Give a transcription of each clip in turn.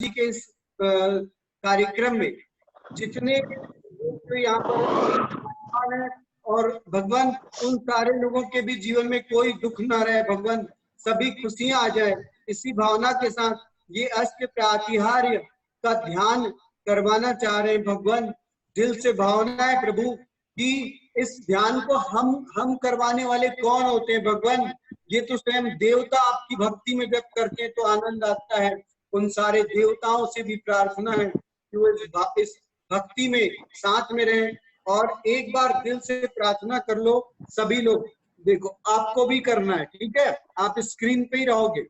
जी के इस कार्यक्रम में जितने लोग यहाँ पर है और भगवान उन सारे लोगों के भी जीवन में कोई दुख ना रहे, भगवान सभी खुशियां आ जाए, इसी भावना के साथ ये अष्ट प्रातिहार्य का ध्यान करवाना चाह रहे हैं। भगवान दिल से भावना है प्रभु कि इस ध्यान को हम करवाने वाले कौन होते हैं भगवान? ये तो स्वयं देवता आपकी भक्ति में जब करते हैं तो आनंद आता है। उन सारे देवताओं से भी प्रार्थना है कि वो इस भक्ति में साथ में रहें। और एक बार दिल से प्रार्थना कर लो सभी लोग। देखो आपको भी करना है, ठीक है? आप स्क्रीन पे ही रहोगे।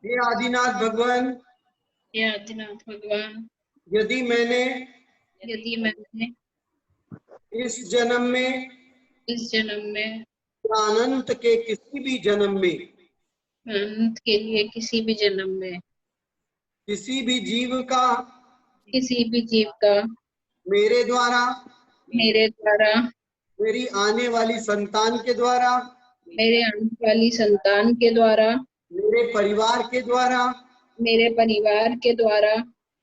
हे आदिनाथ भगवान, हे आदिनाथ भगवान, यदि मैंने इस जन्म में अनंत के किसी भी जन्म में, अनंत के लिए किसी भी जन्म में किसी भी जीव का मेरे द्वारा मेरी आने वाली संतान के द्वारा, मेरे आने वाली संतान के द्वारा, मेरे परिवार के द्वारा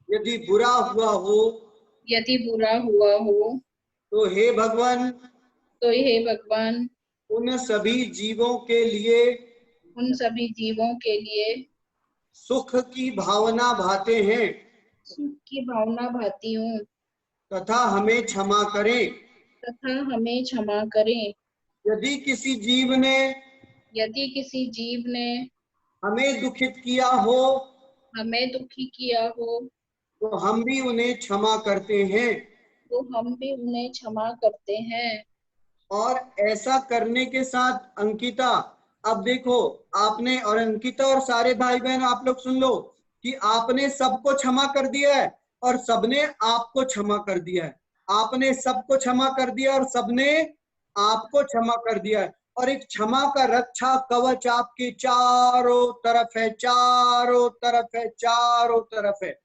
यदि बुरा हुआ हो तो हे भगवान उन सभी जीवों के लिए सुख की भावना भाती हूँ तथा हमें क्षमा करें। यदि किसी जीव ने हमें दुखित किया हो तो हम भी उन्हें क्षमा करते हैं। और ऐसा करने के साथ अंकिता, अब देखो आपने और अंकिता और सारे भाई बहन आप लोग सुन लो कि आपने सबको क्षमा कर दिया है और सबने आपको क्षमा कर दिया है। आपने सबको क्षमा कर दिया और सबने आपको क्षमा कर दिया है। और एक क्षमा का रक्षा कवच आपके चारों तरफ है।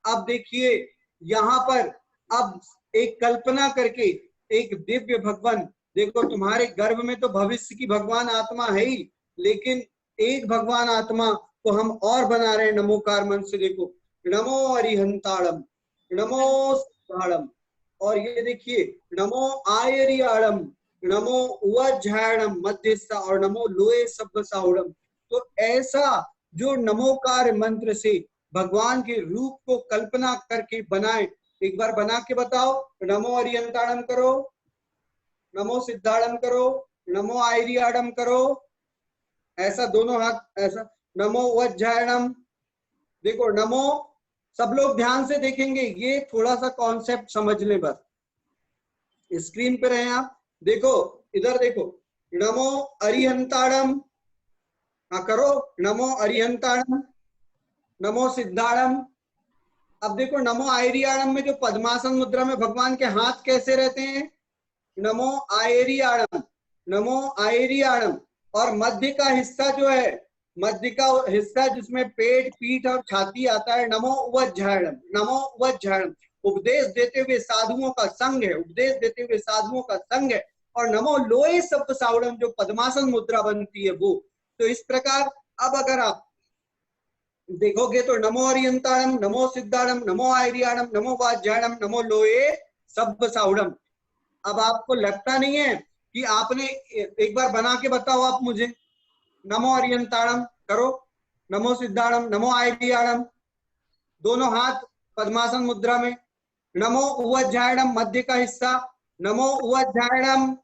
अब देखिए यहाँ पर अब एक कल्पना करके एक दिव्य भगवान, देखो तुम्हारे गर्भ में तो भविष्य की भगवान आत्मा है ही, लेकिन एक भगवान आत्मा को हम और बना रहे हैं नमोकार मन से। देखो नमो अरिहंताड़म, नमो सिद्धाड़म, और ये देखिए नमो आयरियाड़म, नमो उवज्झायणम मध्यस्था और नमो लोए सब्बसाउड़म। तो ऐसा जो नमोकार मंत्र से भगवान के रूप को कल्पना करके बनाए, एक बार बना के बताओ। नमो अरिहंताड़म करो, नमो सिद्धाड़म करो, नमो आयरियाड़म करो, ऐसा दोनों हाथ ऐसा, नमो वज्जायणम। देखो नमो, सब लोग ध्यान से देखेंगे, ये थोड़ा सा कॉन्सेप्ट समझ ले बस। स्क्रीन पे रहे आप, देखो इधर देखो, नमो अरिहंताड़म, हाँ करो, नमो अरिहंताड़म, नमो सिद्धाड़म। अब देखो नमो आयरियाड़म में जो पद्मासन मुद्रा में भगवान के हाथ कैसे रहते हैं, नमो आयरियाड़म, नमो आयरियाड़म। और मध्य का हिस्सा जो है, मध्य का हिस्सा जिसमें पेट पीठ और छाती आता है, नमो उवज्झायणम, नमो उवज्झायणम। उपदेश देते हुए साधुओं का संग है, उपदेश देते हुए साधुओं का संग है। और नमो लोए सब्बसाउड़म, जो पद्मासन मुद्रा बनती है वो। तो इस प्रकार अब अगर आप देखोगे तो नमो अरिहंताड़म, नमो सिद्धाड़म, नमो आयरियाड़म, नमो वाज्जायणम, नमो लोए सब्बसाउड़म। अब आपको लगता नहीं है कि आपने, एक बार बना के बताओ आप मुझे। नमो अरिहंताड़म करो, नमो सिद्धाड़म, नमो आयरियाड़म, दोनों हाथ पद्मासन मुद्रा में, नमो उवज्झायणम मध्य का हिस्सा, नमो उवज्झायणम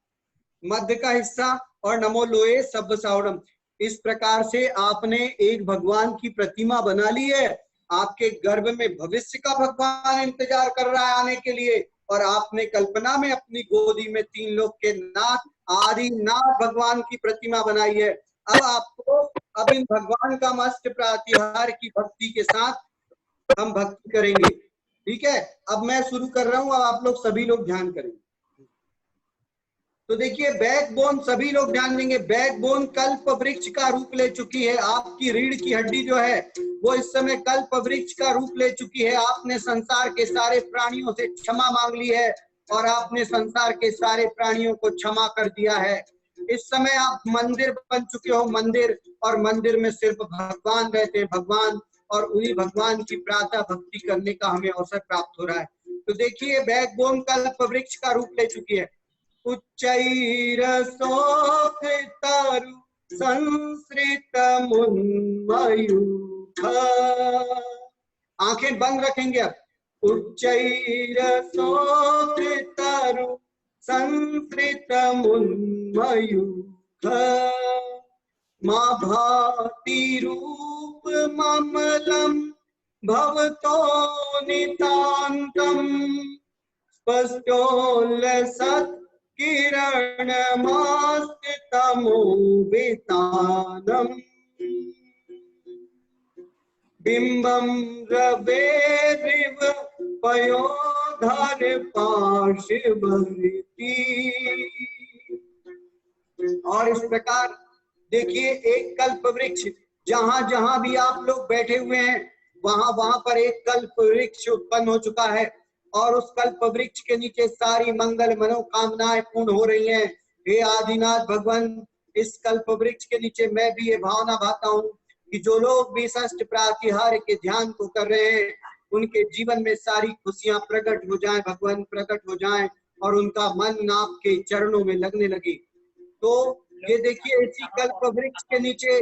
मध्य का हिस्सा, और नमो लोए सब्बसाउड़म। इस प्रकार से आपने एक भगवान की प्रतिमा बना ली है। आपके गर्भ में भविष्य का भगवान इंतजार कर रहा है आने के लिए, और आपने कल्पना में अपनी गोदी में तीन लोक के नाथ आदिनाथ भगवान की प्रतिमा बनाई है। अब आपको अब इन भगवान का मस्त प्रातिहार की भक्ति के साथ हम भक्ति करेंगे, ठीक है? अब मैं शुरू कर रहा हूं, अब आप लोग सभी लोग ध्यान करेंगे। तो देखिए बैकबोन, सभी लोग ध्यान देंगे। बैकबोन कल्प वृक्ष का रूप ले चुकी है। आपकी रीढ़ की हड्डी जो है वो इस समय कल्प वृक्ष का रूप ले चुकी है। आपने संसार के सारे प्राणियों से क्षमा मांग ली है और आपने संसार के सारे प्राणियों को क्षमा कर दिया है। इस समय आप मंदिर बन चुके हो, मंदिर, और मंदिर में सिर्फ भगवान रहते हैं। भगवान और उन्हीं भगवान की प्रातः भक्ति करने का हमें अवसर प्राप्त हो रहा है। तो देखिए बैकबोन कल्प वृक्ष का रूप ले चुकी है। उच्चैरसोक्तारु संसृत मुन्मयूख, आंखें बंद रखेंगे अब। उच्चैरसोक्तारु संसृत मुन्मयूख, मां भाति रूप ममलम भवतो नितान्तम, स्पष्टोल्लसत् किरणमास्तितमोवितानम्, बिंबं रवेरिव पयोधर पार्श्ववर्ती। और इस प्रकार देखिए एक कल्प वृक्ष, जहां जहां भी आप लोग बैठे हुए हैं वहां वहां पर एक कल्प वृक्ष उत्पन्न हो चुका है, और उस कल्प वृक्ष के नीचे सारी मंगल मनोकामनाएं पूर्ण हो रही हैं। हे आदिनाथ भगवान, इस कल्प वृक्ष के नीचे मैं भी ये भावना भाता हूँ कि जो लोग भी षष्ठ प्रातिहार्य के ध्यान को कर रहे हैं उनके जीवन में सारी खुशियां प्रकट हो जाएं, भगवान प्रकट हो जाएं, और उनका मन आपके चरणों में लगने लगे। तो ये देखिए इसी कल्प वृक्ष के नीचे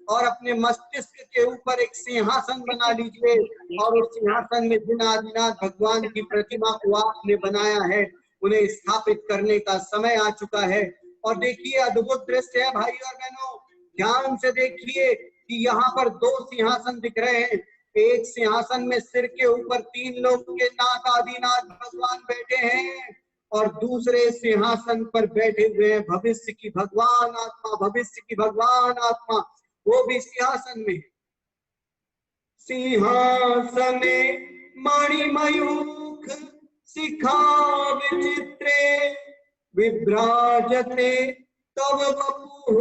और अपने मस्तिष्क के ऊपर एक सिंहासन बना लीजिए, और उस सिंहासन में जिन आदिनाथ भगवान की प्रतिमा को आपने बनाया है उन्हें स्थापित करने का समय आ चुका है। और देखिए अद्भुत दृश्य है भाई और बहनों, ध्यान से देखिए कि यहाँ पर दो सिंहासन दिख रहे हैं। एक सिंहासन में सिर के ऊपर 3 लोग के नाथ आदिनाथ भगवान बैठे हैं, और दूसरे सिंहासन पर बैठे हुए हैं भविष्य की भगवान आत्मा, भविष्य की भगवान आत्मा, वो भी सिंहासन में। सिंहासने मणिमयूख शिखा विचित्रे, विभ्राजते तव वपुः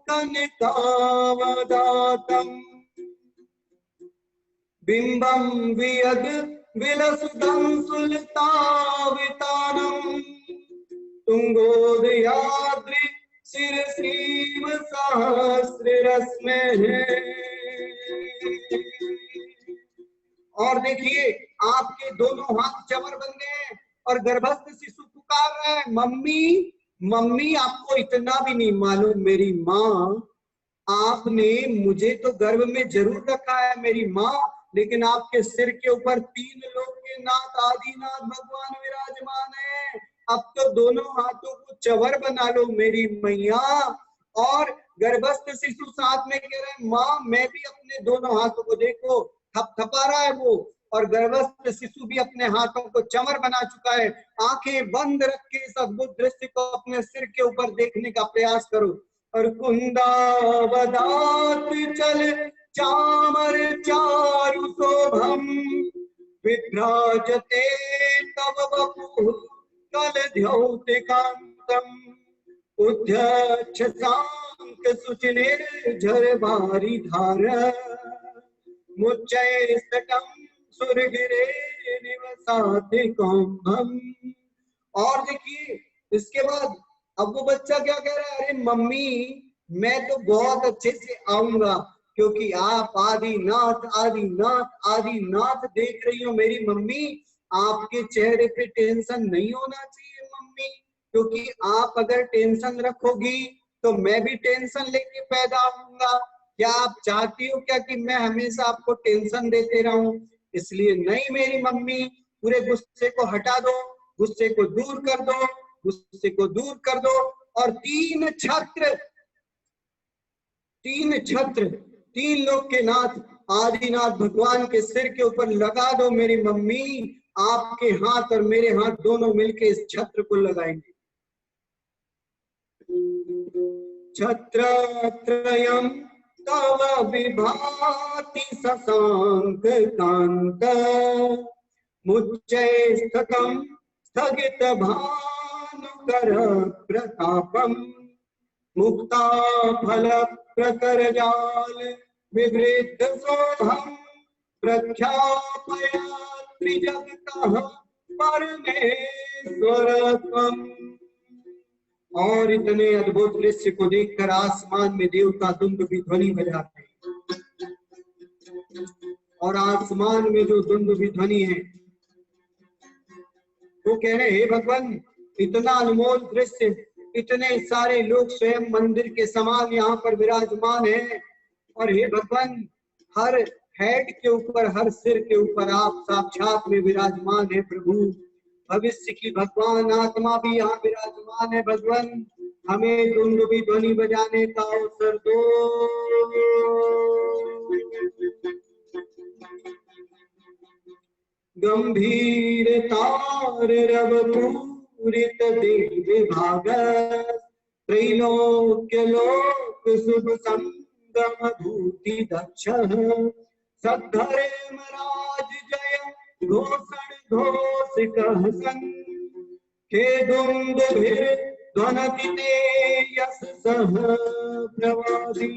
कनकावदातम्, बिंबं वियद् विलसुतं सुलतावितानम्, तुंगोदयाद्रि शिरसीम सहस्ररश्मेः। और देखिए आपके दोनों हाथ चवर बन गए और गर्भस्थ शिशु पुकार रहा है, मम्मी मम्मी। आपको इतना भी नहीं मालूम मेरी माँ, आपने मुझे तो गर्भ में जरूर रखा है मेरी माँ, लेकिन आपके सिर के ऊपर 3 लोग के नाथ आदिनाथ भगवान विराजमान है। अब तो दोनों हाथों को चवर बना लो मेरी मैया। और गर्भस्थ शिशु साथ में कह रहे हैं, माँ मैं भी अपने दोनों हाथों को, देखो थपथपा रहा है वो, और गर्भस्थ शिशु भी अपने हाथों को चमर बना चुका है। आंखें बंद रख के इस अद्भुत दृश्य को अपने सिर के ऊपर देखने का प्रयास करो। और कुंदावदात चल चामर चारु शोभम, विभ्राजते तव वपुः कलद्योतिकान्तम्, उद्यच्छ सांक सुचिनिर्झर भारी धार, मुच्चैस्तटं सुरगिरे निवसाति कौम्भम। और देखिए इसके बाद अब वो बच्चा क्या कह रहा है, अरे मम्मी मैं तो बहुत अच्छे से आऊंगा, क्योंकि आप आदिनाथ आदिनाथ आदिनाथ देख रही हो मेरी मम्मी। आपके चेहरे पे टेंशन नहीं होना चाहिए मम्मी, क्योंकि आप अगर टेंशन रखोगी तो मैं भी टेंशन लेके पैदा होऊंगा। क्या आप चाहती हो क्या कि मैं हमेशा आपको टेंशन देते रहूं? इसलिए नहीं मेरी मम्मी, पूरे गुस्से को हटा दो, गुस्से को दूर कर दो, गुस्से को दूर कर दो। और 3 छत्र 3 लोग के नाथ आदिनाथ भगवान के सिर के ऊपर लगा दो मेरी मम्मी। आपके हाथ और मेरे हाथ दोनों मिलके इस छत्र को लगाएंगे। छत्रत्रयम् तव विभाति शशांक कांत, मुच्चैस्तकं स्थगित भानुकर प्रतापम्, मुक्ता फल प्रकर जाल विवृद्ध शोभम्, प्रख्यापयात्रि जगतः परमेश्वरत्वम्। और इतने अद्भुत दृश्य को देखकर आसमान में देवता दुंदुभी ध्वनि बजाते हैं। और आसमान में जो दुंदुभी ध्वनि है, वो कह रहे हे भगवान, इतना अनमोल दृश्य, इतने सारे लोग स्वयं मंदिर के समान यहाँ पर विराजमान हैं, और हे भगवान हर हेड के ऊपर, हर सिर के ऊपर आप साक्षात में विराजमान है प्रभु। भविष्य की भगवान आत्मा भी यहाँ विराजमान है भगवान, हमें दुंदुभी ध्वनि बजाने का अवसर दो। गंभीर तार रव पूरित देव भागत, त्रैलोक्य लोक शुभ संगम भूति दक्ष, सद्धर्म राज जय घोषण घोष कहसन, के दुंदुभिर ध्वनति ते यश सह प्रवादी।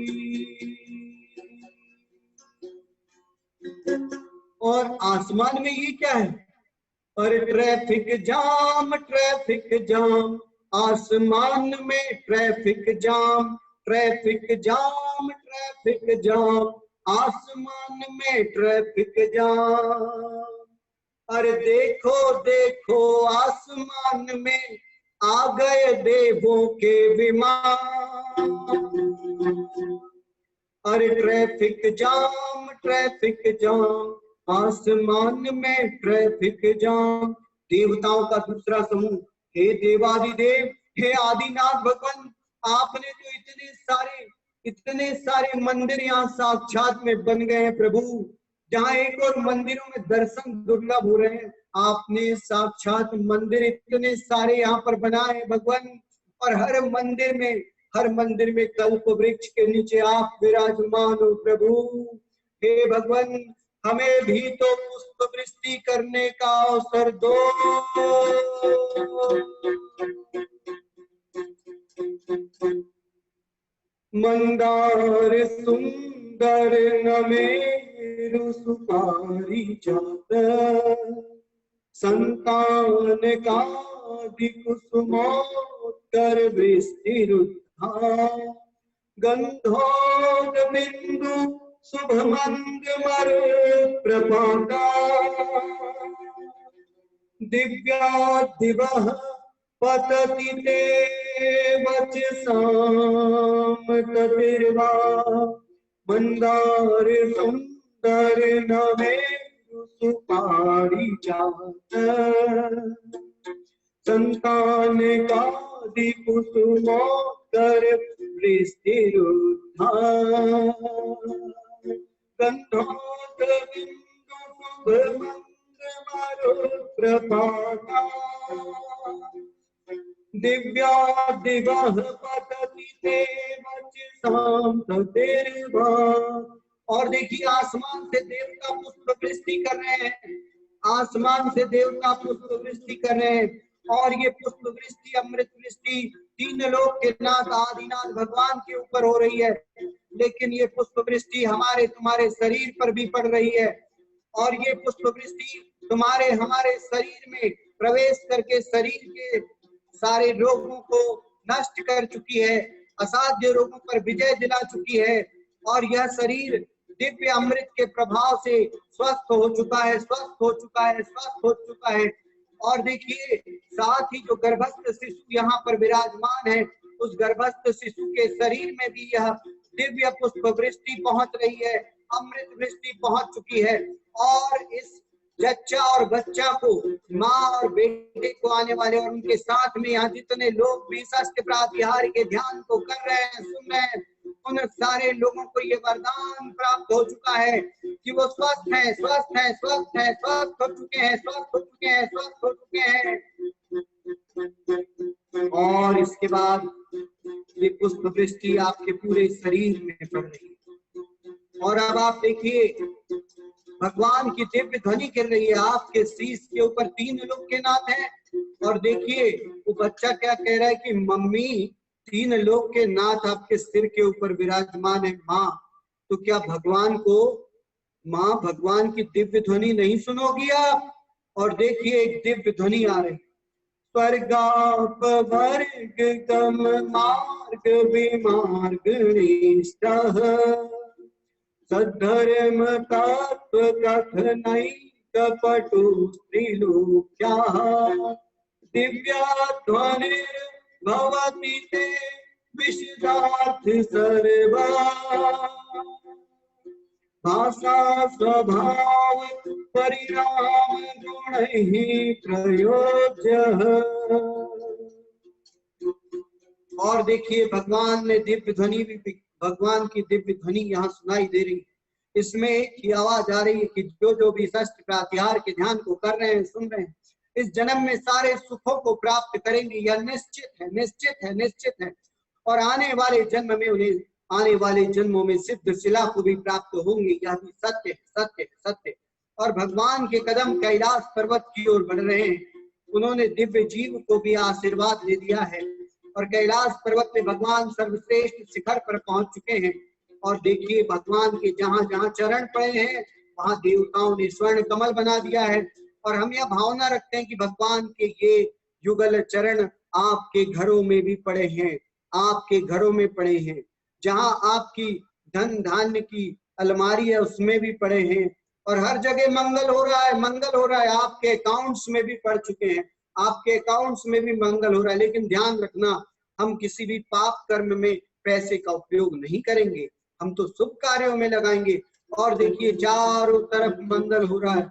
और आसमान में ये क्या है? और ट्रैफिक जाम, ट्रैफिक जाम, आसमान में traffic jam, traffic jam, traffic jam, आसमान में ट्रैफिक जाम। अरे देखो देखो आसमान में आ गए देवों के विमान। अरे ट्रैफिक जाम, ट्रैफिक जाम, आसमान में ट्रैफिक जाम। देवताओं का दूसरा समूह, हे देवादिदेव, हे आदिनाथ भगवान, आपने तो इतने सारे मंदिर यहाँ साक्षात में बन गए हैं प्रभु, जहाँ एक और मंदिरों में दर्शन दुर्लभ हो रहे हैं। आपने साक्षात मंदिर इतने सारे यहाँ पर बनाए भगवान, और हर मंदिर में कल्प वृक्ष के नीचे आप विराजमान हो प्रभु। हे भगवान, हमें भी तो पुष्प वृष्टि करने का अवसर दो। मंदार सुंदर नमेरु सुपारी जात, संतान का कुसुमोत्तर वृष्टि रुद्धा, गंधोद बिंदु शुभ मंद मर प्रपाता, दिव्या दिवह पतति ते वचसाम ततिर्वा, मंदार सुंदर नमेरु सुपारी जात, संतान का कुसुमोत्तर वृष्टि रुद्धा, गंधोद बिंदु शुभ मंद मरु प्रपाता, दिव्या दिवह पतति ते वचसाम ततिर्वा। और देखिए आसमान से देवता पुष्प वृष्टि कर रहे हैं, आसमान से देवता पुष्प वृष्टि कर रहे हैं, और ये पुष्प वृष्टि, अमृत वृष्टि तीन लोक के नाथ आदिनाथ भगवान के ऊपर हो रही है। लेकिन ये पुष्प वृष्टि हमारे तुम्हारे शरीर पर भी पड़ रही है, और ये पुष्प वृष्टि तुम्हारे हमारे शरीर में प्रवेश करके शरीर के सारे रोगों को नष्ट कर चुकी है, असाध्य रोगों पर विजय दिला चुकी है, और यह शरीर दिव्य अमृत के प्रभाव से स्वस्थ हो चुका है, स्वस्थ हो चुका है, स्वस्थ हो चुका है। और देखिए साथ ही जो गर्भस्थ शिशु यहाँ पर विराजमान है, उस गर्भस्थ शिशु के शरीर में भी यह दिव्य पुष्प वृष्टि पहुंच रही है, अमृत वृष्टि पहुंच चुकी है। और इस जच्चा और बच्चा को, माँ और बेटे को आने वाले और उनके साथ में यहाँ जितने लोग भी षष्ठ प्रातिहार के ध्यान को कर रहे हैं, सुन रहे हैं, उन सारे लोगों को ये वरदान प्राप्त हो चुका है कि वो स्वस्थ हैं, स्वस्थ हैं, स्वस्थ हैं, स्वस्थ हो चुके हैं, स्वस्थ हो चुके हैं, स्वस्थ हो चुके हैं। और इसके बाद ये पुष्प वृष्टि आपके पूरे शरीर में पड़ रही है। और अब आप देखिए भगवान की दिव्य ध्वनि गिर रही है, आपके शीश के ऊपर तीन लोग के नाथ हैं। और देखिए वो बच्चा क्या कह रहा है कि मम्मी, तीन लोग के नाथ आपके सिर के ऊपर विराजमान है माँ, तो क्या भगवान को, माँ भगवान की दिव्य ध्वनि नहीं सुनोगी आप? और देखिए एक दिव्य ध्वनि आ रही, स्वर्गाप वर्ग गम मार्ग विमार्ग निष्ठः, सद्धर्म तत्व कथनै कपटु स्त्रीलोक्याः दिव्या ध्वनिर्भवति ते विशदार्थ सर्वा भाषा स्वभाव परिणाम गुणैः प्रयोज्यः। और देखिए भगवान ने दिव्य ध्वनि भी, भगवान की दिव्य ध्वनि यहाँ सुनाई दे रही। इसमें एक ही आवाज आ रही है कि जो भी षष्ठ प्रातिहार के ध्यान को कर रहे हैं, सुन रहे हैं, इस जन्म में सारे सुखों को प्राप्त करेंगे, यह निश्चित है, निश्चित है, निश्चित है। और आने वाले जन्म में उन्हें, आने वाले जन्मों में सिद्ध शिला को भी प्राप्त होंगे, यह भी सत्य सत्य सत्य। और भगवान के कदम कैलाश पर्वत की ओर बढ़ रहे हैं। उन्होंने दिव्य जीव को भी आशीर्वाद दे दिया है और कैलाश पर्वत में भगवान सर्वश्रेष्ठ शिखर पर पहुंच चुके हैं। और देखिए भगवान के जहां जहां चरण पड़े हैं वहां देवताओं ने स्वर्ण कमल बना दिया है। और हम यह भावना रखते हैं कि भगवान के ये युगल चरण आपके घरों में भी पड़े हैं, आपके घरों में पड़े हैं। जहां आपकी धन धान्य की अलमारी है उसमें भी पड़े हैं। और हर जगह मंगल हो रहा है, मंगल हो रहा है। आपके अकाउंट्स में भी पड़ चुके हैं, आपके अकाउंट्स में भी मंगल हो रहा है। लेकिन ध्यान रखना, हम किसी भी पाप कर्म में पैसे का उपयोग नहीं करेंगे, हम तो शुभ कार्यों में लगाएंगे। और देखिए चारों तरफ मंगल हो रहा है।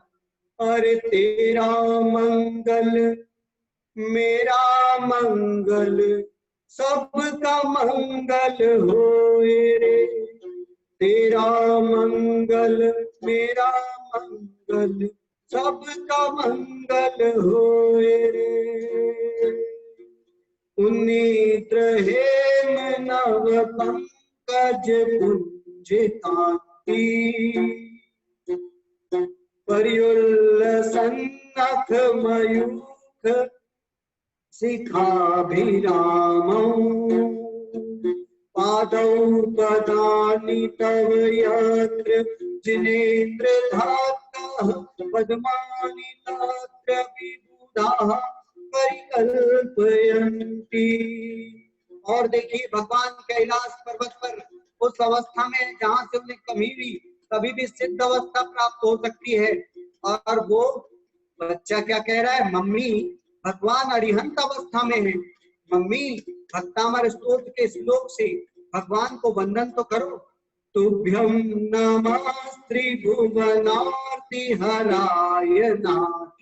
अरे तेरा मंगल मेरा मंगल सबका मंगल होए रे, तेरा मंगल मेरा मंगल सबका मंगल होए रे। उन्नीत्र हेम नव पंकज पुंजितांति पर्युल्लसन्नख मयूख शिखाभिरामौ पादौ पदानि तव यत्र जिनेन्द्र धातः पद्मानि तत्र विबुधाः परिकल्पयन्ति। और देखिए भगवान कैलाश पर्वत पर उस अवस्था में जहां से उन्हें कभी भी सिद्ध अवस्था प्राप्त हो सकती है। और वो बच्चा क्या कह रहा है, मम्मी भगवान अरिहंत अवस्था में है, मम्मी भक्तामर स्तोत्र के श्लोक से भगवान को वंदन तो करो। तुभ्यं नमः त्रिभुवनार्ति हराय नाथ,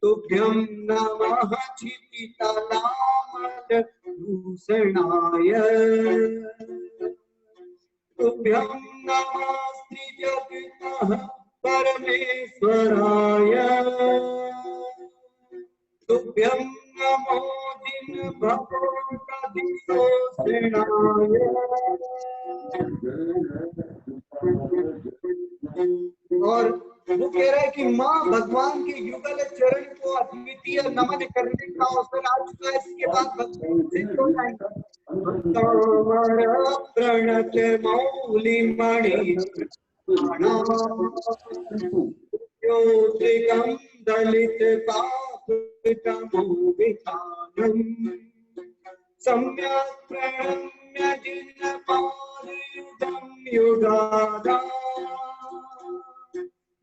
तुभ्यं नमः क्षितितलामल भूषणाय, तुभ्यं नमः श्रीजगतः परमेश्वराय, तुभ्यं नमो दिन भगवद्गीतोषणाय। और वो कह रहा है कि माँ भगवान के युगल चरण को अद्वितीय नमन करने का अवसर आ चुका है। इसके बाद भगवान सिद्ध हो जाएंगे। प्रणत मौली मणि ज्योतिगम दलित पापितमोवितानम् सम्यक् प्रणम्य जिनपादयुगं युगादा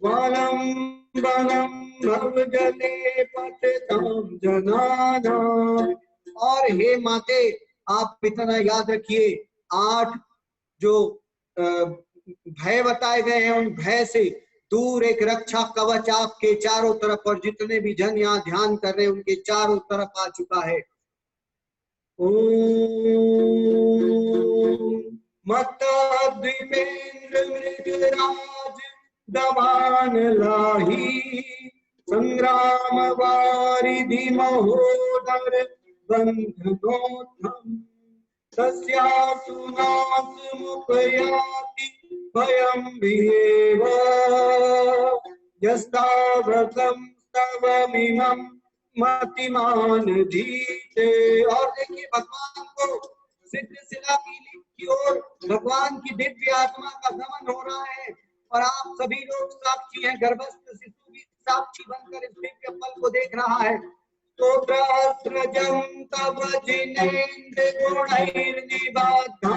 वालंबनं भवजले पतितं जनानाम्। और हे माते आप इतना याद रखिए, 8 जो भय बताए गए हैं उन भय से दूर एक रक्षा कवच आपके चारों तरफ, और जितने भी जन यहाँ ध्यान कर रहे हैं उनके चारों तरफ आ चुका है। ओम मत द्वीपेन्द्र मृगराज दवान लाही संग्राम वारिधि महोदर बंधनोत्थम तस्यासुनासमुपयाति भयं विहेव यस्तावकं स्तवमिमं मतिमान धीते। और देखिए भगवान को सिद्ध शिला की ओर भगवान की दिव्य आत्मा का गमन हो रहा है। और आप सभी लोग साक्षी हैं, गर्भस्थ शिशु भी साक्षी बनकर इस दिव्य पल को देख रहा है। स्तोत्रस्रजं तव जिनेन्द्र गुणैर्निबद्धा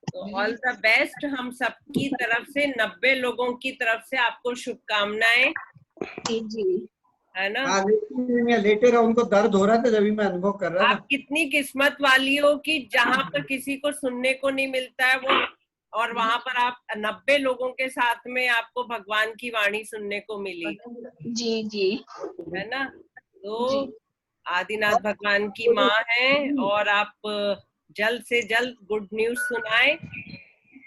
तो ऑल द बेस्ट हम सबकी तरफ से, 90 लोगों की तरफ से आपको शुभकामनाएं, जी है ना। हाँ, लेटे रहा, उनको दर्द हो रहा था जब मैं अनुभव कर रहा आप था। कितनी किस्मत वाली हो कि जहाँ पर किसी को सुनने को नहीं मिलता है वो, और वहां पर आप 90 लोगों के साथ में आपको भगवान की वाणी सुनने को मिली, जी जी है ना। तो जी। आदिनाथ भगवान की माँ है, और आप जल्द से जल्द गुड न्यूज सुनाए,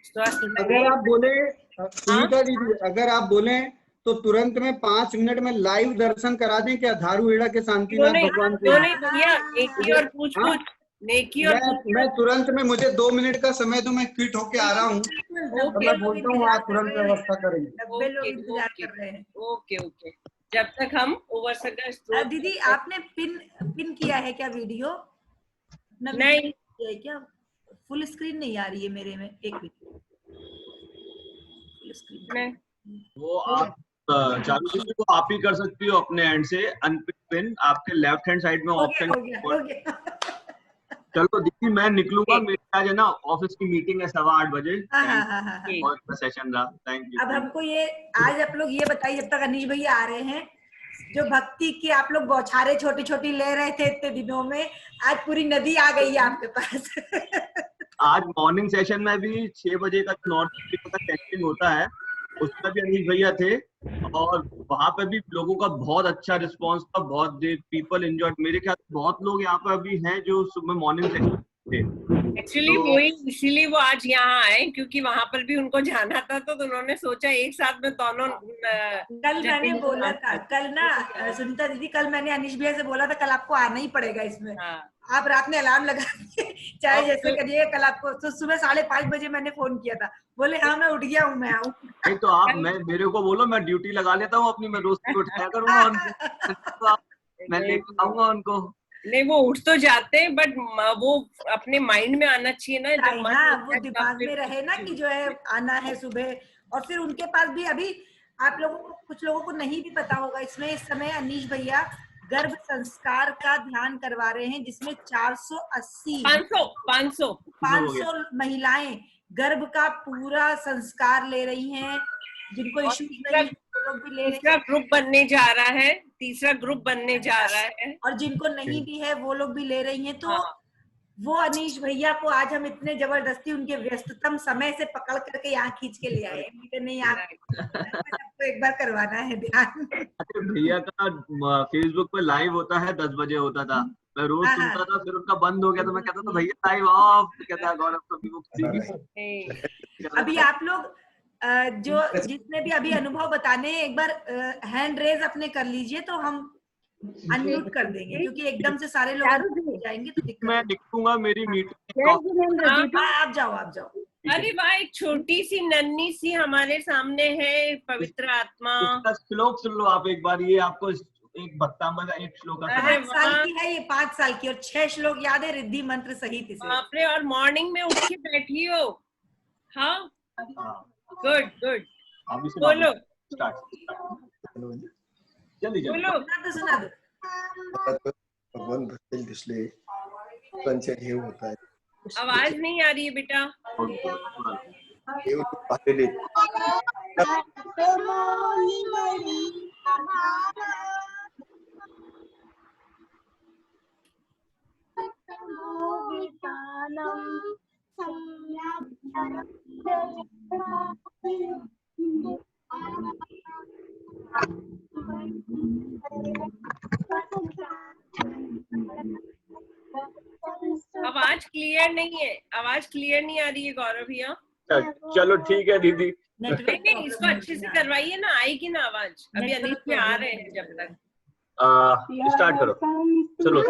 स्वस्थ अगर रहे। आप बोले हाँ, सुनीता दीदी, अगर आप बोले तो तुरंत में 5 मिनट में लाइव दर्शन करा दें क्या धारूहेड़ा के क्यों शांतिनाथ नहीं, भगवान के? क्यों नहीं भैया, नेकी और पूछ हाँ, पूछ, नेकी और पूछ मैं पूछ। तुरंत में, मुझे 2 मिनट का समय दो, मैं फिट होके आ रहा हूँ, तो ओके मैं बोलता हूँ आप तुरंत व्यवस्था करेंगे। 90 लोग ओके इंतजार ओके कर रहे हैं। Okay okay. जब तक हम ओवर सगर स्त्रोत दीदी आपने पिन किया है क्या वीडियो? अपना नहीं। वीडियो किया है क्या? फुल स्क्रीन नहीं आ रही है मेरे में, एक मिनट। फुल स्क्रीन नहीं, वो आप चालू दीदी को आप ही कर सकती हो अपने एंड से, अनपिन पिन आपके लेफ्ट हैंड साइड में हो ऑप्शन। गया। चलो दीदी मैं निकलूंगा, मेरी आज है ना ऑफिस की मीटिंग है 8:15 बजे। हाँ। बहुत अच्छा सेशन रहा, थैंक यू। अब हमको ये आज आप लोग ये बताइए, जब तक अनीश भैया आ रहे हैं, जो भक्ति की आप लोग बौछारें छोटी छोटी ले रहे थे इतने दिनों में, आज पूरी नदी आ गई है आपके पास। आज मॉर्निंग सेशन में भी 6 बजे का नॉर्थ इंडिया का टेस्टिंग होता है, उसमें भी अनीश भैया थे, और वहां पे भी लोगों का बहुत अच्छा रिस्पांस था, बहुत पीपल एंजॉयड। मेरे ख्याल से बहुत लोग यहाँ पे अभी हैं जो सुबह मॉर्निंग सेशन थे। एक्चुअली वही, इसीलिए वो आज यहाँ आए, क्योंकि वहां पर भी उनको जाना था, तो उन्होंने सोचा एक साथ में दोनों कल मैंने बोला था, कल ना सुनीता दीदी, कल मैंने अनीश भैया से बोला था कल आपको आना ही पड़ेगा इसमें। हाँ। आप रात में अलार्म लगा चाहे और जैसे करिए, कल आपको तो सुबह 5:30 बजे मैंने फोन किया था, बोले हाँ मैं उठ गया हूँ, मैं आऊँ। नहीं तो आप मेरे को बोलो, मैं ड्यूटी लगा लेता हूँ अपनी, मैं रोज को उठाया करूंगा उनको, तो मैं लेके आऊंगा उनको। नहीं, वो उठ तो जाते हैं, बट वो अपने माइंड में आना चाहिए ना, जब मन हाँ, होता वो है दिमाग तब में रहे ना फिर- कि जो है आना है सुबह। और फिर उनके पास भी अभी आप लोगों को, कुछ लोगों को नहीं भी पता होगा, इसमें इस समय अनीश भैया गर्भ संस्कार का ध्यान करवा रहे हैं, जिसमें 480 500 महिलाएं गर्भ का पूरा संस्कार ले रही हैं, जिनको और इश्यूज नहीं है वो लोग भी ले रही तीसरा हैं, ग्रुप बनने जा रहा है, तीसरा ग्रुप बनने जा रहा है। और जिनको नहीं भी है वो लोग भी ले रही हैं। तो हाँ। वो अनीश भैया को आज हम इतने जबरदस्ती उनके व्यस्ततम समय से पकड़ करके यहाँ खींच के ले आए हैं। ठीक है, नहीं आपको एक बार करवाना है ध्यान। अरे भैया का फेसबुक पे लाइव होता है, 10 बजे होता था, मैं रोज हाँ, सुनता था, फिर उनका बंद हो गया तो मैं कहता था भैया लाइव ऑफ, कहता है गौरव सभी को। अभी आप लोग जो जितने भी अभी अनुभव बताने हैं, एक बार हैंड रेज अपने कर लीजिए तो हम अनम्यूट कर देंगे, क्योंकि एकदम से सारे लोग जाएंगे तो दिक्कत मैं है। निकलूंगा, मेरी मीटिंग। आप जाओ। अरे वाह, एक छोटी सी नन्ही सी हमारे सामने है, पवित्र आत्मा। इसका श्लोक सुन लो आप एक बार, ये आपको एक भक्तामृत का एक श्लोक का। अरे 5 साल की है ये, 5 साल की, और 6 श्लोक याद है रिद्धि मंत्र सहित इसे। बाप रे, और मॉर्निंग में उठ के बैठी हो। हाँ, गुड गुड, अभी बोलो स्टार्ट, जल्दी बोलो। सुना दो। भगवान भक्तीला दिसले, त्यांचे हे होत आहे, आवाज नहीं आ रही है बेटा। देव पाहिलेले आवाज क्लियर नहीं है, आवाज क्लियर नहीं आ रही है गौरव भैया। चलो ठीक है दीदी, नहीं नहीं, इसको अच्छे से करवाइए ना, आएगी ना आवाज। अभी अनिल में आ रहे हैं जब तक। स्टार्ट करो, चलो।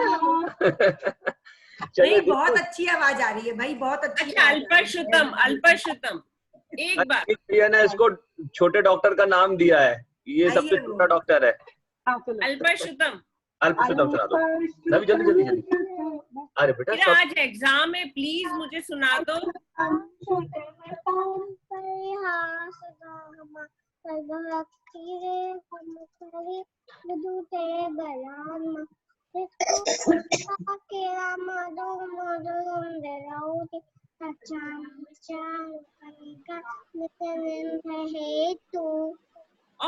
नहीं, बहुत अच्छी आवाज आ रही है भाई, बहुत अच्छी। अच्छा, अल्पश्रुतम, अल्पश्रुतम एक बार। भैया ने इसको छोटे डॉक्टर का नाम दिया है, ये सबसे छोटा डॉक्टर है। अल्पश्रुतम, अल्पश्रुतम सुना दो जल्दी जल्दी जल्दी जल्दी। अरे बेटा मेरा आज एग्जाम है, प्लीज मुझे सुना दो। और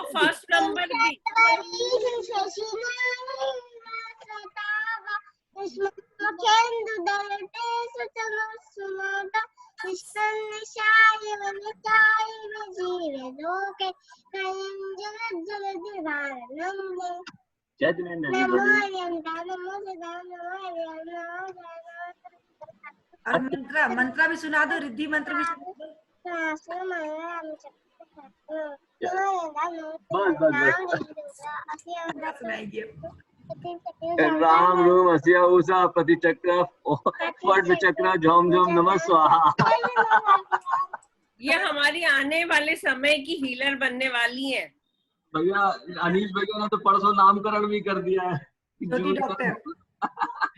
फर्स्ट नंबर भी जय जिनेंद्र और मंत्रा भी सुना दो, रिद्धि मंत्र भी सुना दो। सुनाइए। राम रूम हसिया उषा पति चक्र फट चक्र झोम झोम नमः स्वाहा। ये हमारी आने वाले समय की हीलर बनने वाली हैं। भैया अनीश भैया ने तो परसों नामकरण भी कर दिया है। छोटी डॉक्टर।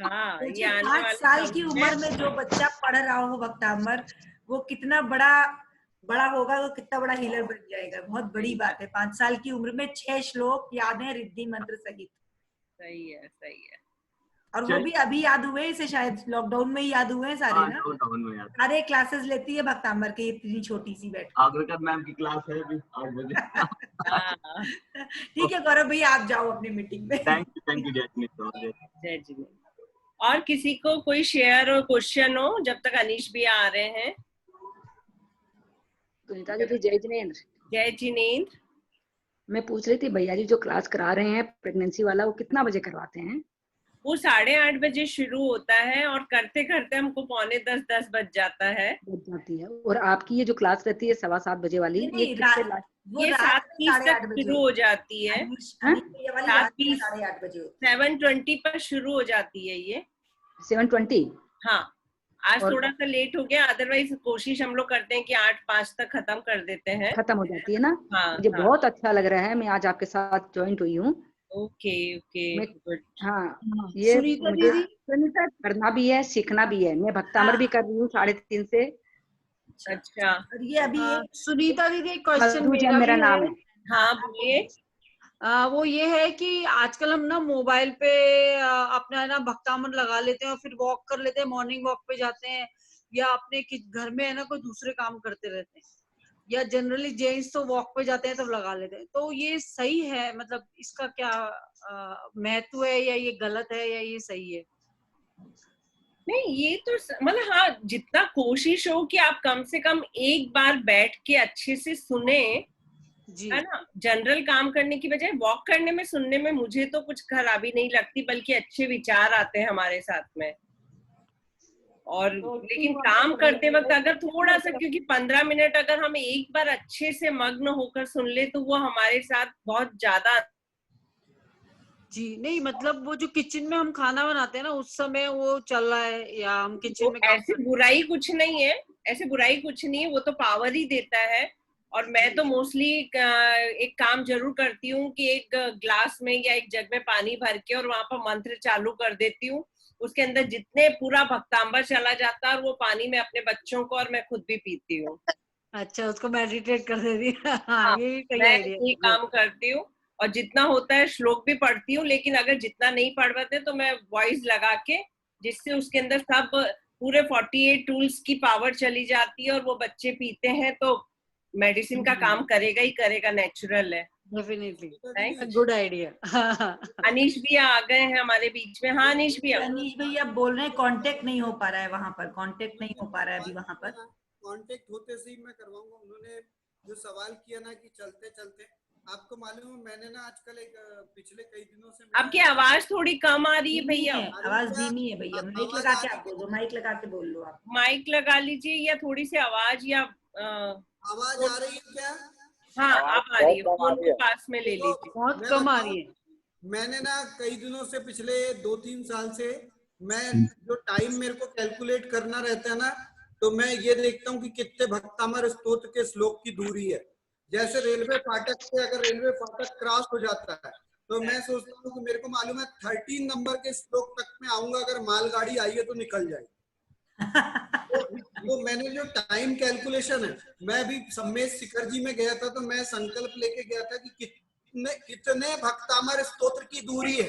हाँ, ये आने 5 वाले साल की समय उम्र में जो बच्चा पढ़ रहा हो भक्तामर, वो कितना बड़ा होगा, वो कितना बड़ा हीलर बन जाएगा। बहुत बड़ी बात है। 5 साल की उम्र में 6 श्लोक याद है रिद्धि मंत्र सहित। सही है, सही है। और वो भी अभी याद हुए, इसे शायद लॉकडाउन में ही याद हुए हैं सारे ना। लॉकडाउन में याद। सारे क्लासेस लेती है भक्तामर की, इतनी छोटी सी बैठ। आगरकर मैम की क्लास है अभी 8 बजे। ठीक है गौरव भैया, आप जाओ अपनी मीटिंग में। थैंक यू जय जिनेंद्र। जय जिनेंद्र। और किसी को कोई शेयर और क्वेश्चन हो जब तक अनीश भी आ रहे हैं? सुनीता दीदी जय जिनेंद्र। जय जिनेंद्र। मैं पूछ रही थी भैया जी जो क्लास करा रहे हैं प्रेगनेंसी वाला, वो कितना बजे करवाते हैं? वो 8:30 बजे शुरू होता है और करते करते हमको 9:45-10 बज जाता है। बज जाती है। और आपकी ये जो क्लास रहती है 7:15 बजे वाली, ये कितने ये 7:30 तक शुरू हो जाती है। 7:20 7:20 पर शुरू हो जाती है ये। 7:20। हाँ, आज थोड़ा सा लेट हो गया, अदरवाइज कोशिश हम लोग करते हैं कि 8:05 तक खत्म कर देते हैं। खत्म हो जाती है ना। हाँ, मुझे बहुत अच्छा लग रहा है, मैं आज आपके साथ ज्वाइंट हुई हूँ। ओके। हाँ, ये मुझे करना भी है, सीखना भी है। मैं भक्तामर भी कर रही हूँ 3:30 से। अच्छा, ये अभी सुनीता दीदी एक क्वेश्चन मेरा नाम है। हाँ बोलिए। वो ये है कि आजकल हम ना मोबाइल पे अपना ना भक्तामर लगा लेते हैं और फिर वॉक कर लेते हैं, मॉर्निंग वॉक पे जाते हैं, या अपने घर में है ना कोई दूसरे काम करते रहते हैं, या जनरली जेंट्स तो वॉक पे जाते हैं तब लगा लेते हैं। तो ये सही है, मतलब इसका क्या महत्व है, या ये गलत है, या ये सही है? नहीं, ये तो मतलब हाँ, जितना कोशिश हो कि आप कम से कम एक बार बैठ के अच्छे से सुने जी, है ना। जनरल काम करने की बजाय वॉक करने में सुनने में मुझे तो कुछ खराबी नहीं लगती, बल्कि अच्छे विचार आते हैं हमारे साथ में। और लेकिन काम करते वक्त अगर थोड़ा सा, क्योंकि 15 मिनट अगर हम एक बार अच्छे से मग्न होकर सुन ले तो वो हमारे साथ बहुत ज्यादा। जी नहीं, मतलब वो जो किचन में हम खाना बनाते हैं ना उस समय वो चल रहा है, या हम किचन में ऐसे बुराई कुछ नहीं है, ऐसे बुराई कुछ नहीं है, वो तो पावर ही देता है। और मैं तो मोस्टली एक काम जरूर करती हूँ कि एक ग्लास में या एक जग में पानी भर के और वहां पर मंत्र चालू कर देती हूँ। उसके अंदर जितने पूरा भक्तांबर चला जाता है और वो पानी में अपने बच्चों को और मैं खुद भी पीती हूँ। अच्छा, उसको मेडिटेट कर देती है। हाँ, मैं ये काम करती हूँ और जितना होता है श्लोक भी पढ़ती हूँ, लेकिन अगर जितना नहीं पढ़ पाते तो मैं वॉइस लगा के, जिससे उसके अंदर सब पूरे 48 टूल्स की पावर चली जाती है और वो बच्चे पीते हैं तो मेडिसिन का काम करेगा ही करेगा, नेचुरल है। Definitely good idea. अनीश भैया आ गए हैं हमारे बीच में। हाँ अनीश भैया। अनीश भैया बोल रहे हैं कांटेक्ट नहीं हो पा रहा है वहां पर, कांटेक्ट नहीं हो पा रहा है अभी वहां पर। कांटेक्ट होते से ही मैं करवाऊंगा। उन्होंने जो सवाल किया ना कि चलते चलते, आपको मालूम है मैंने ना आजकल एक पिछले कई दिनों से आपकी आवाज थोड़ी कम आ रही है भैया। आवाज धीमी है भैया, माइक लगा के आप बोलो, माइक लगा के बोल लो आप। माइक लगा लीजिए या थोड़ी सी आवाज या आवाज आ रही है क्या? हाँ आप आ रही है, फोन को पास में ले लीजिए। बहुत कम आ रही है। मैंने ना कई दिनों से, पिछले 2-3 साल से, मैं जो टाइम मेरे को कैलकुलेट करना रहता है ना, तो मैं ये देखता हूँ कि कितने भक्तामर स्तोत्र के श्लोक की दूरी है। जैसे रेलवे फाटक से अगर रेलवे फाटक क्रॉस हो जाता है तो मैं सोचता हूँ कि मेरे को मालूम है 13 नंबर के श्लोक तक में आऊंगा, अगर मालगाड़ी आई है तो निकल जाएगी। तो मैंने जो टाइम कैलकुलेशन है, मैं अभी सम्मेश शिखर जी में गया था तो मैं संकल्प लेके गया था कि कितने भक्तामर स्तोत्र की दूरी है।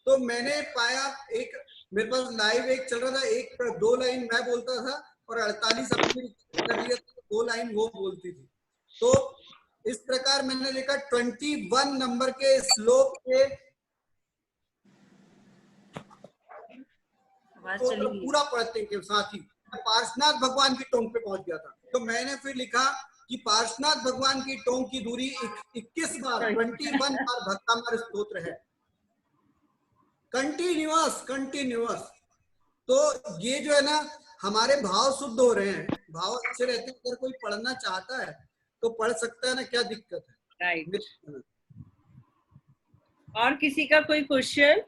तो मैंने पाया, एक मेरे पास लाइव एक चल रहा था, एक 2 लाइन मैं बोलता था और 48 अपनी कर लिया, तो 2 लाइन वो बोलती थी। तो इस प्रकार मैंने लिखा 21 नंबर के श्लोक के तो पूरा पढ़ते के साथ ही पार्श्वनाथ भगवान की टोंक पे पहुंच गया था। तो मैंने फिर लिखा कि पार्श्वनाथ भगवान की टोंक की दूरी 21 बार 21 बार भक्तामर स्तोत्र है, कंटिन्यूअस। तो ये जो है ना, हमारे भाव शुद्ध हो रहे हैं, भाव अच्छे रहते हैं। अगर कोई पढ़ना चाहता है तो पढ़ सकता है ना, क्या दिक्कत है? राइट। और किसी का कोई क्वेश्चन?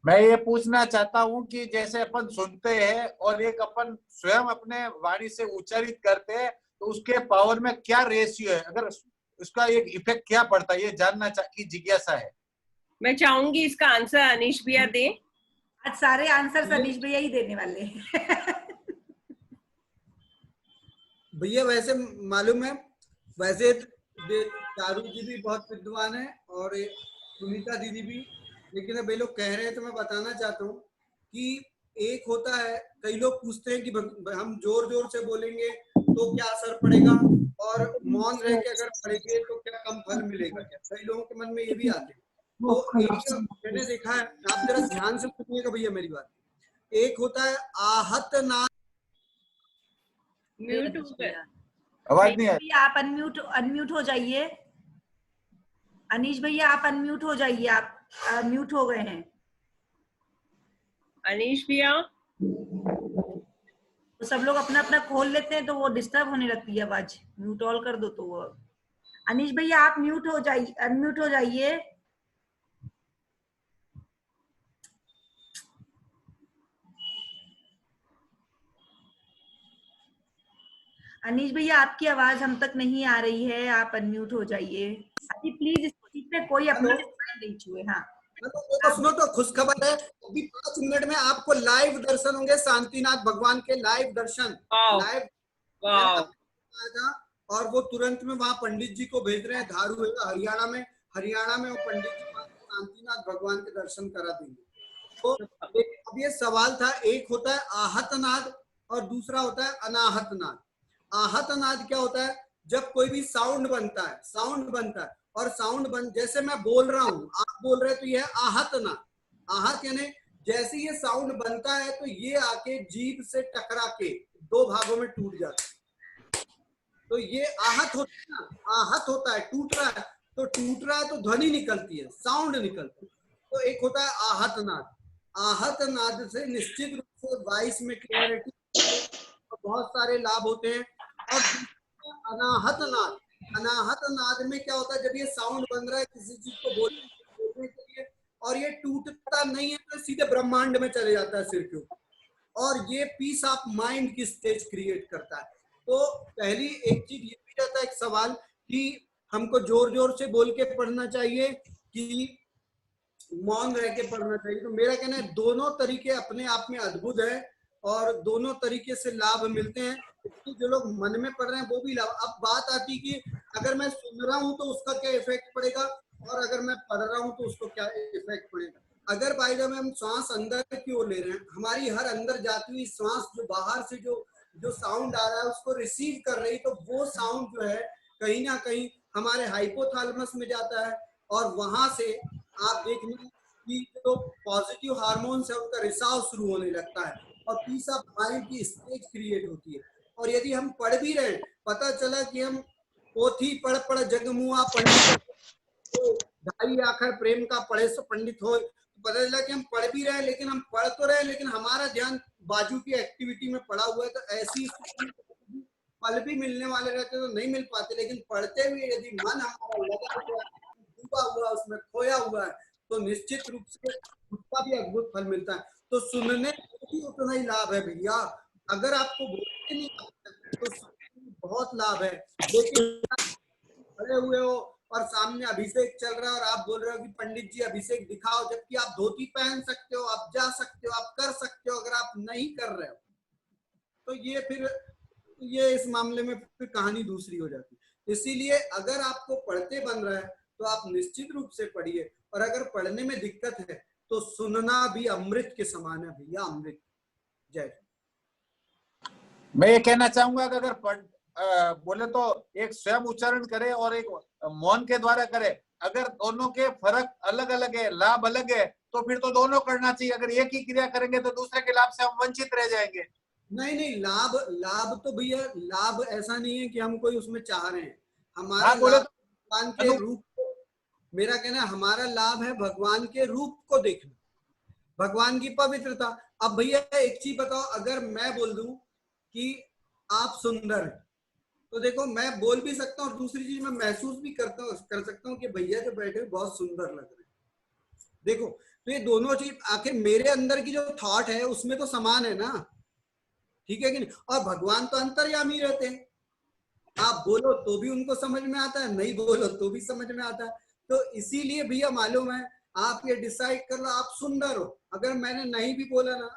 मैं ये पूछना चाहता हूँ कि जैसे अपन सुनते हैं और एक अपन स्वयं अपने वाणी से उच्चारित करते हैं, तो उसके पावर में क्या रेशियो है, अगर उसका एक इफेक्ट क्या पड़ता है, ये जानना की जिज्ञासा है। मैं चाहूंगी इसका आंसर अनीश भैया दे। आज सारे आंसर अनीश भैया ही देने वाले हैं। भैया वैसे मालूम है, वैसे चारू जी भी बहुत विद्वान है और सुनीता दीदी भी, लेकिन अब ये लोग कह रहे हैं तो मैं बताना चाहता हूँ कि एक होता है, कई लोग पूछते हैं कि हम जोर जोर से बोलेंगे तो क्या असर पड़ेगा, और मौन रह के अगर पढ़ेंगे तो क्या कम फल मिलेगा, क्या कई लोगों के मन में ये भी आते हैं। तो एक मैंने देखा है, आप जरा ध्यान से सुनिएगा भैया मेरी बात। एक होता है आहत नाद, म्यूट हो गया, आवाज नहीं आई। आप अनम्यूट हो जाइए। अनीश भैया आप अनम्यूट हो जाइए, आप म्यूट हो गए हैं। अनीश भैया तो सब लोग अपना अपना खोल लेते हैं तो वो डिस्टर्ब होने लगती है आवाज। म्यूट ऑल कर दो तो वो। अनीश भैया आप म्यूट हो जाइए, अनम्यूट हो जाइए। अनीश भैया आपकी आवाज हम तक नहीं आ रही है, आप अनम्यूट हो जाइए। अभी प्लीज इस पे कोई अपना नहीं छुए। हाँ तो सुनो, तो खुशखबर है, अभी 5 मिनट में आपको लाइव दर्शन होंगे शांतिनाथ भगवान के, लाइव दर्शन लाइव। और वो तुरंत में वहां पंडित जी को भेज रहे हैं, धारू हरियाणा में वो पंडित जी शांतिनाथ भगवान के दर्शन करा देंगे। तो अब ये सवाल था, एक होता है आहतनाद और दूसरा होता है अनाहतनाद। आहतनाद क्या होता है? जब कोई भी साउंड बनता है और साउंड जैसे मैं बोल रहा हूँ, आप बोल रहे हैं, तो यह आहतनाद। आहत यानी जैसे ये साउंड बनता है तो ये आके जीभ से टकरा के 2 भागों में टूट जाता है। तो ये आहत होता है ना, आहत होता है, टूट रहा है तो ध्वनि निकलती है, साउंड निकलती है। तो एक होता है आहतनाद। आहतनाद से निश्चित रूप से वॉइस में क्लैरिटी, बहुत सारे लाभ होते हैं। और अनाहतनाद, अनाहतनाद में क्या होता है? जब ये साउंड बन रहा है किसी चीज को बोलने के लिए और ये टूटता नहीं है तो सीधे ब्रह्मांड में चले जाता है सिर के ऊपर, और ये पीस ऑफ माइंड की स्टेज क्रिएट करता है। तो पहली एक चीज ये भी रहता है, एक सवाल कि हमको जोर जोर से बोल के पढ़ना चाहिए कि मौन रह के पढ़ना चाहिए। तो मेरा कहना है दोनों तरीके अपने आप में अद्भुत है और दोनों तरीके से लाभ मिलते हैं। जो लोग मन में पढ़ रहे हैं वो भी लाभ। अब बात आती कि अगर मैं सुन रहा हूं तो उसका क्या इफेक्ट पड़ेगा और अगर मैं पढ़ रहा हूं तो उसको क्या इफेक्ट पड़ेगा। अगर बाय द वे हम श्वास अंदर की ओर ले रहे हैं, हमारी हर अंदर जाती हुई श्वास जो बाहर से जो साउंड आ रहा है उसको रिसीव कर रही, तो वो साउंड जो है कहीं ना कहीं हमारे हाइपोथैलेमस में जाता है और वहां से आप देखना कि जो पॉजिटिव हार्मोन्स है उनका रिसाव शुरू होने लगता है और पीस ऑफ माइंड की स्टेज क्रिएट होती है। और यदि हम पढ़ भी रहे, पता चला कि हम पोथी पढ़ जगमुआ पंडित तो ढाई आखर प्रेम का पढ़े सो पंडित हो, तो पता चला कि हम पढ़ भी रहे लेकिन हम पढ़ तो रहे लेकिन हमारा ध्यान बाजू की एक्टिविटी में पड़ा हुआ है। तो ऐसी फल भी मिलने वाले रहते तो नहीं मिल पाते, लेकिन पढ़ते हुए यदि मन हमारा लगा हुआ, डूबा हुआ, उसमें खोया हुआ है, तो निश्चित रूप से उसका भी अद्भुत फल मिलता है। तो सुनने भी उतना ही लाभ है भैया। अगर आपको बोलते नहीं तो बहुत लाभ है, लेकिन खड़े हुए हो और सामने अभिषेक चल रहा है और आप बोल रहे हो कि पंडित जी अभिषेक दिखाओ, जबकि आप धोती पहन सकते हो, आप जा सकते हो, आप कर सकते हो। अगर आप नहीं कर रहे हो तो ये इस मामले में फिर कहानी दूसरी हो जाती है। इसीलिए अगर आपको पढ़ते बन रहा है तो आप निश्चित रूप से पढ़िए, और अगर पढ़ने में दिक्कत है तो सुनना भी अमृत के समान है भैया, अमृत। जय। मैं ये कहना चाहूंगा कि अगर बोले तो एक स्वयं उच्चारण करे और एक मौन के द्वारा करे, अगर दोनों के फर्क अलग अलग है, लाभ अलग है, तो फिर तो दोनों करना चाहिए। अगर एक ही क्रिया करेंगे तो दूसरे के लाभ से हम वंचित रह जाएंगे। नहीं नहीं, लाभ लाभ तो भैया, लाभ ऐसा नहीं है कि हम कोई उसमें चाह रहे हैं। हमारा बोले लाभ भगवान के रूप को, मेरा कहना है हमारा लाभ है भगवान के रूप को देखना, भगवान की पवित्रता। अब भैया एक चीज बताओ, अगर मैं बोल दूं कि आप सुंदर हैं, तो देखो मैं बोल भी सकता हूँ और दूसरी चीज मैं महसूस भी कर सकता हूँ कि भैया जो बैठे बहुत सुंदर लग रहे हैं। देखो तो ये दोनों चीज आखिर मेरे अंदर की जो थॉट है उसमें तो समान है ना, ठीक है कि नहीं? और भगवान तो अंतर्यामी रहते हैं, आप बोलो तो भी उनको समझ में आता है, नहीं बोलो तो भी समझ में आता है। तो इसीलिए भैया मालूम है, आप ये डिसाइड कर लो आप सुंदर हो, अगर मैंने नहीं भी बोला ना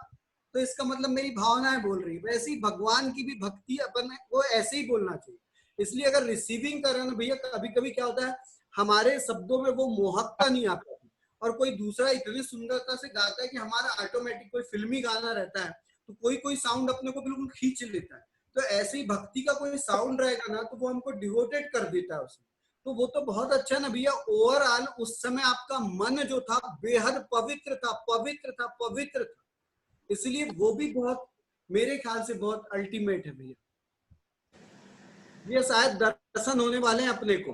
तो इसका मतलब मेरी भावनाएं बोल रही है। वैसे ही भगवान की भी भक्ति अपन को ऐसे ही बोलना चाहिए। इसलिए अगर रिसीविंग कर रहे हैं ना भैया, कभी कभी क्या होता है हमारे शब्दों में वो मोहकता नहीं आ पाती, और कोई दूसरा इतनी सुंदरता से गाता है कि हमारा ऑटोमेटिक कोई फिल्मी गाना रहता है तो कोई कोई साउंड अपने को बिल्कुल खींच लेता है। तो ऐसे ही भक्ति का कोई साउंड रहेगा ना तो वो हमको डिवोटेड कर देता है उसमें। तो वो तो बहुत अच्छा ना भैया। ओवरऑल उस समय आपका मन जो था बेहद पवित्र था, पवित्र था, पवित्र था, इसलिए वो भी बहुत मेरे ख्याल से बहुत अल्टीमेट है भैया। ये शायद दर्शन होने वाले हैं अपने को।